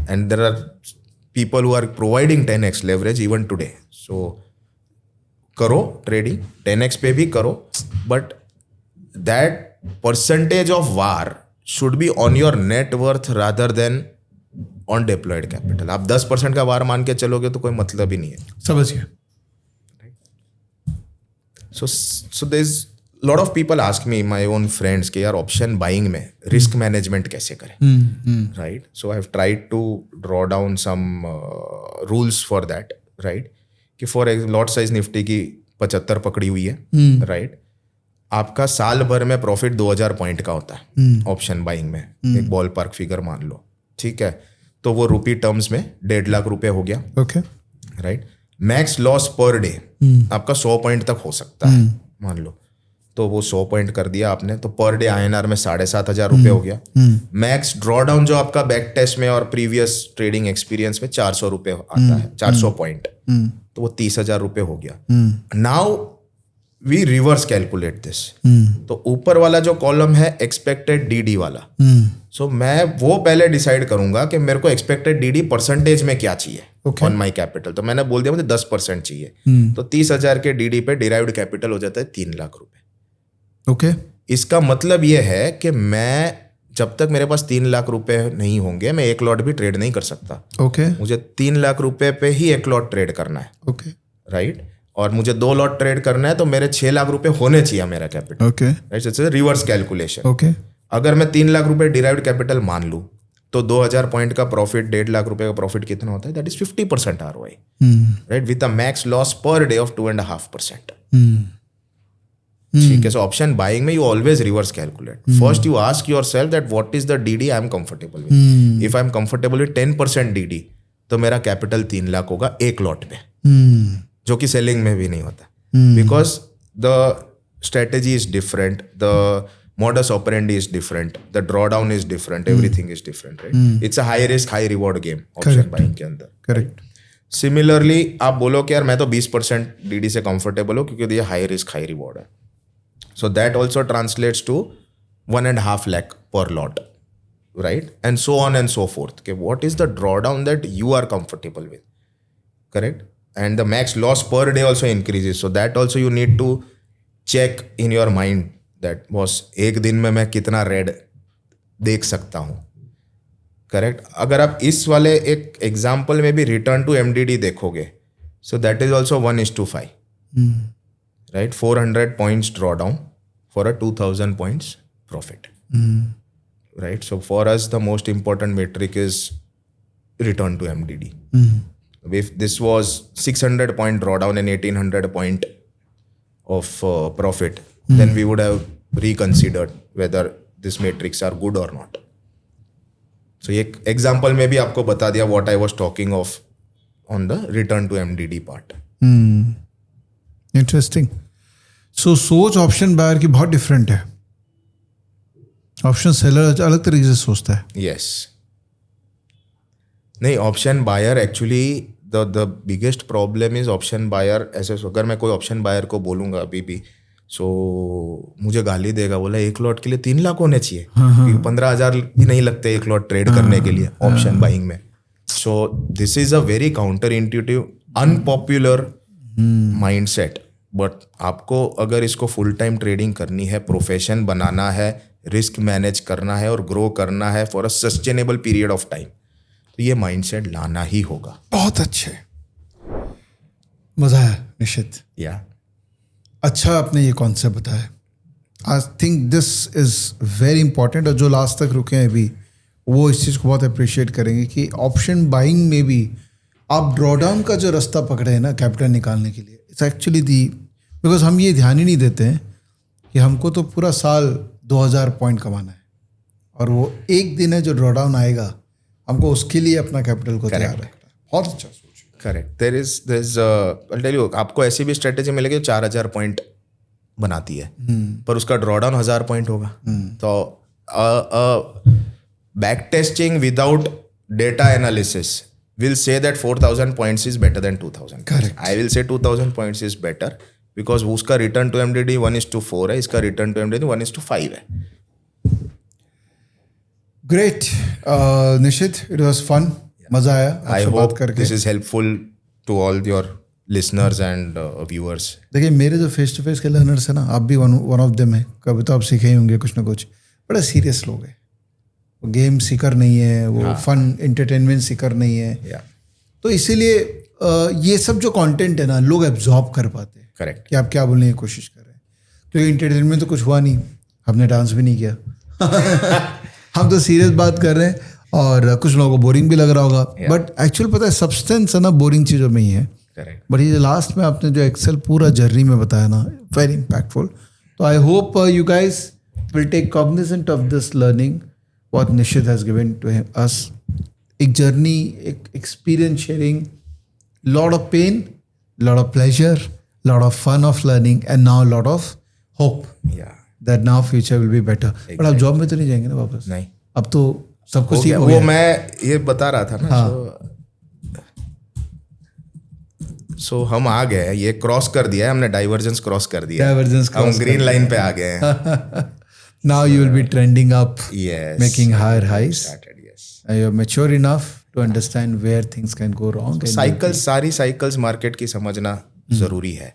and there are people who are providing 10x leverage even today. so करो ट्रेडिंग 10x पे भी करो, but that percentage of VAR should be on your net worth rather than on deployed capital. आप 10% का VAR मान के चलोगे तो कोई मतलब ही नहीं है. समझ गया. So there's lot of people ask me, my own friends, कि यार ऑप्शन बाइंग में रिस्क मैनेजमेंट कैसे करें, right? So I have tried to draw down some rules for that, right? कि फॉर लॉट साइज निफ्टी की 75 पकड़ी हुई है, राइट? आपका साल भर में प्रॉफिट 2000 पॉइंट का होता है ऑप्शन बाइंग में. एक बॉल पार्क फिगर मान लो, ठीक है? तो वो रुपी टर्म्स में 1.5 लाख रुपए हो गया, okay, right? Max loss per day आपका 100 पॉइंट तक हो सकता है, मान लो. तो वो 100 पॉइंट कर दिया आपने, तो पर डे INR में 7,500 रुपये हो गया. मैक्स ड्रॉ डाउन जो आपका बैक टेस्ट में और प्रीवियस ट्रेडिंग एक्सपीरियंस में 400 रुपये आता है, 400 पॉइंट, तो वो 30,000 रुपये हो गया. Now we reverse calculate this. तो ऊपर वाला जो कॉलम है एक्सपेक्टेड DD वाला, सो मैं वो पहले डिसाइड करूंगा कि मेरे को एक्सपेक्टेड DD परसेंटेज में क्या चाहिए ऑन माई कैपिटल. तो मैंने बोल दिया मुझे 10% चाहिए, तो 30,000 के DD पे डिराइव्ड कैपिटल हो जाता है 3 लाख रुपए. ओके. इसका मतलब ये है कि मैं जब तक मेरे पास 3 लाख रुपए नहीं होंगे मैं एक लॉट भी ट्रेड नहीं कर सकता. ओके. मुझे 3 लाख रुपए पे ही एक लॉट ट्रेड करना है, ओके, राइट? और मुझे 2 लॉट ट्रेड करना है तो मेरे 6 लाख रुपए होने चाहिए मेरा capital, okay, right? It's reverse calculation. Okay. अगर मैं 3 लाख रुपए डिराइव्ड कैपिटल मान लूं तो 2000 पॉइंट का प्रॉफिट, 1.5 लाख रुपए का प्रॉफिट कितना होता है? That is 50% ROI, right? With a max loss per day of 2.5%. ठीक है. सो ऑप्शन बाइंग में you always reverse calculate. First you ask your self that what is the DD I am comfortable with. If I am comfortable with 10% DD तो मेरा capital 3 lakh होगा एक lot पे, जो कि सेलिंग में भी नहीं होता, because the strategy is different, the modus operandi is different, the drawdown is different, everything is different, right? It's a high risk high reward game option buying के अंदर. करेक्ट. सिमिलरली आप बोलो कि यार मैं तो 20% DD से कंफर्टेबल हूँ क्योंकि ये हाई रिस्क हाई रिवॉर्ड है. So that also translates to 1.5 lakh per lot, right? And so on and so forth कि what is the drawdown that you are comfortable with, correct? And the max loss per day also increases. So that also you need to check in your mind that boss एक दिन में मैं कितना red देख सकता हूँ, correct? अगर आप इस वाले एक एग्जाम्पल में भी रिटर्न टू MDD देखोगे, सो दैट इज ऑल्सो 1:5, राइट? 400 points draw down for a 2000 points profit, right? So for us the most important metric is return to MDD. If this was 600 point drawdown and 1800 point of profit, then we would have reconsidered whether these metrics are good or not. So ये example में भी आपको बता दिया what I was talking of on the return to MDD part. Interesting. So सोच option buyer की बहुत different है. ऑप्शन सेलर अलग तरीके से सोचता है. Yes. नहीं, option buyer actually the biggest problem is option buyer. ऐसे अगर मैं कोई ऑप्शन बायर को बोलूँगा अभी भी, सो मुझे गाली देगा, बोला एक लॉट के लिए 3 लाख होने चाहिए, 15,000 भी नहीं लगते एक लॉट ट्रेड करने के लिए ऑप्शन बाइंग में. सो this is a very counter intuitive unpopular mindset, but आपको अगर इसको फुल टाइम ट्रेडिंग करनी है, प्रोफेशन बनाना है, रिस्क मैनेज करना है और ग्रो करना है for a sustainable period of time, तो ये माइंडसेट लाना ही होगा। बहुत अच्छे, मजा आया निशित। या अच्छा आपने ये कॉन्सेप्ट बताया। I think this is very important, और जो लास्ट तक रुके हैं अभी वो इस चीज़ को बहुत अप्रिशिएट करेंगे कि ऑप्शन बाइंग में भी आप ड्रॉडाउन का जो रास्ता पकड़े हैं ना कैपिटल निकालने के लिए, इट्स एक्चुअली दी, बिकॉज हम ये ध्यान ही नहीं देते हैं कि हमको तो पूरा साल 2000 पॉइंट कमाना है, और वो एक दिन है जो ड्रॉडाउन आएगा, हमको उसके लिए अपना कैपिटल को तैयार रखना है। बहुत अच्छा सोच। Correct. There is I tell you, आपको ऐसी भी स्ट्रेटेजी मिलेगी 4000 पॉइंट बनाती है, पर उसका ड्रॉडाउन 1000 पॉइंट होगा। तो back testing without data analysis will say that 4000 points is better than 2000. Correct. I will say 2000 points is better because उसका return to MDD 1:4 है, इसका return to MDD 1:5 है। Great Nishit, it was fun, मजा आया I आपसे hope बात करके। this is helpful to all your listeners and viewers. देखिए मेरे जो फेस टू फेस के लर्नर्स हैं ना, आप भी वन ऑफ देम है, कभी तो आप सीखे ही होंगे कुछ ना कुछ। बड़ा सीरियस लोग हैं, वो गेम सीकर नहीं है, वो फन एंटरटेनमेंट सीकर नहीं है। Yeah, तो इसीलिए ये सब जो कंटेंट है ना लोग एब्जॉर्ब कर पाते हैं correct. कि आप क्या बोलने की कोशिश कर रहे हैं, क्योंकि एंटरटेनमेंट तो कुछ हुआ नहीं, हमने डांस भी नहीं किया हम तो सीरियस बात कर रहे हैं, और कुछ लोगों को बोरिंग भी लग रहा होगा, बट एक्चुअल पता है सब्सटेंस है ना बोरिंग चीज़ों में ही है। Correct. बट ये लास्ट में आपने जो एक्सेल पूरा जर्नी में बताया ना, वेरी इम्पैक्टफुल। तो I hope you guys will take cognizant of this learning what Nishit has given to us. एक जर्नी, एक experience sharing, lot of pain, lot of pleasure, lot of fun of learning, and now lot of hope Yeah. that now future will be better. But आप job में तो नहीं जाएंगे ना वापस? नहीं, अब तो सब कुछ हो ठीक गया। हो वो गया। मैं ये बता रहा था ना, सो हम आ गए, ये क्रॉस कर दिया है हमने, डाइवर्जेंस क्रॉस कर दिया है। Divergence हम cross ग्रीन लाइन पे आ गए हैं। Now you will be trending up, Yes. making higher highs. Started, yes. You're mature enough to understand where things can go wrong. and cycles, सारी साइकिल्स मार्केट की समझना जरूरी है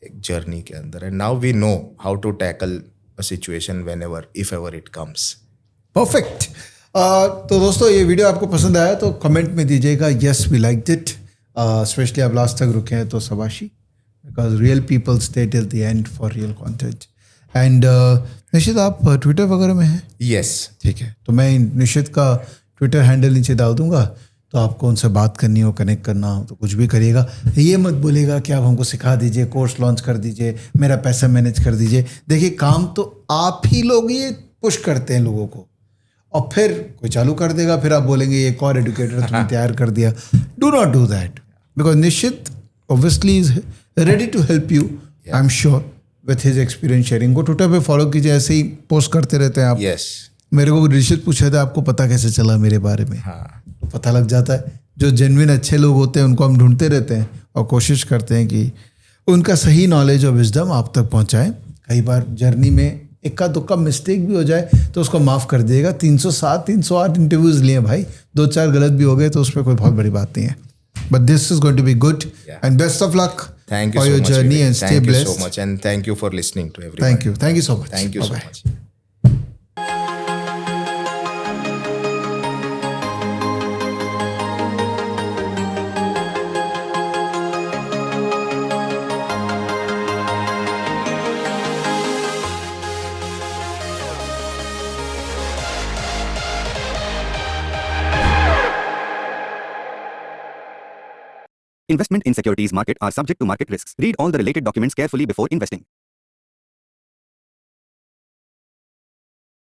एक जर्नी के अंदर, and now we know how to tackle a situation whenever if ever it comes. Perfect. तो दोस्तों ये वीडियो आपको पसंद आया तो कमेंट में दीजिएगा yes we liked it, specially आप लास्ट तक रुके हैं तो शाबाशी, because real people stay till the end for real content. And Nishit आप ट्विटर वगैरह में हैं? यस, ठीक है, तो मैं निशित का ट्विटर हैंडल नीचे डाल दूंगा, तो आपको उनसे बात करनी हो, कनेक्ट करना हो तो कुछ भी करिएगा। ये मत बोलेगा कि आप हमको सिखा दीजिए, कोर्स लॉन्च कर दीजिए, मेरा पैसा मैनेज कर दीजिए। देखिए काम तो आप ही लोग ये पुश करते हैं लोगों को, और फिर कोई चालू कर देगा, फिर आप बोलेंगे ये एक और एडुकेटर तुमने तैयार कर दिया। Do not do that, because Nishit obviously is ready to help you, I am sure, with his experience sharing. को ट्विटर पे फॉलो कीजिए, ऐसे ही पोस्ट करते रहते हैं आप। यस। मेरे को निशित पूछा था आपको पता कैसे चला मेरे बारे में, हाँ, तो पता लग जाता है। जो जेन्युइन अच्छे लोग होते हैं उनको हम ढूंढते रहते हैं और कोशिश करते हैं कि उनका सही नॉलेज और विजडम आप तक पहुंचाएं। कई बार जर्नी में इक्का दुक्का मिस्टेक भी हो जाए तो उसको माफ़ कर दिएगा। 307 308 इंटरव्यूज़ लिए भाई, 2-4 गलत भी हो गए तो उस पर कोई बहुत बड़ी बात नहीं है। But this is going to be good and best of luck thank you for so your much, journey Vivek. and stay thank blessed. you so much, and thank you for listening to everyone. Thank you so much. Thank you so Bye-bye. much. Investment in securities market are subject to market risks. Read all the related documents carefully before investing.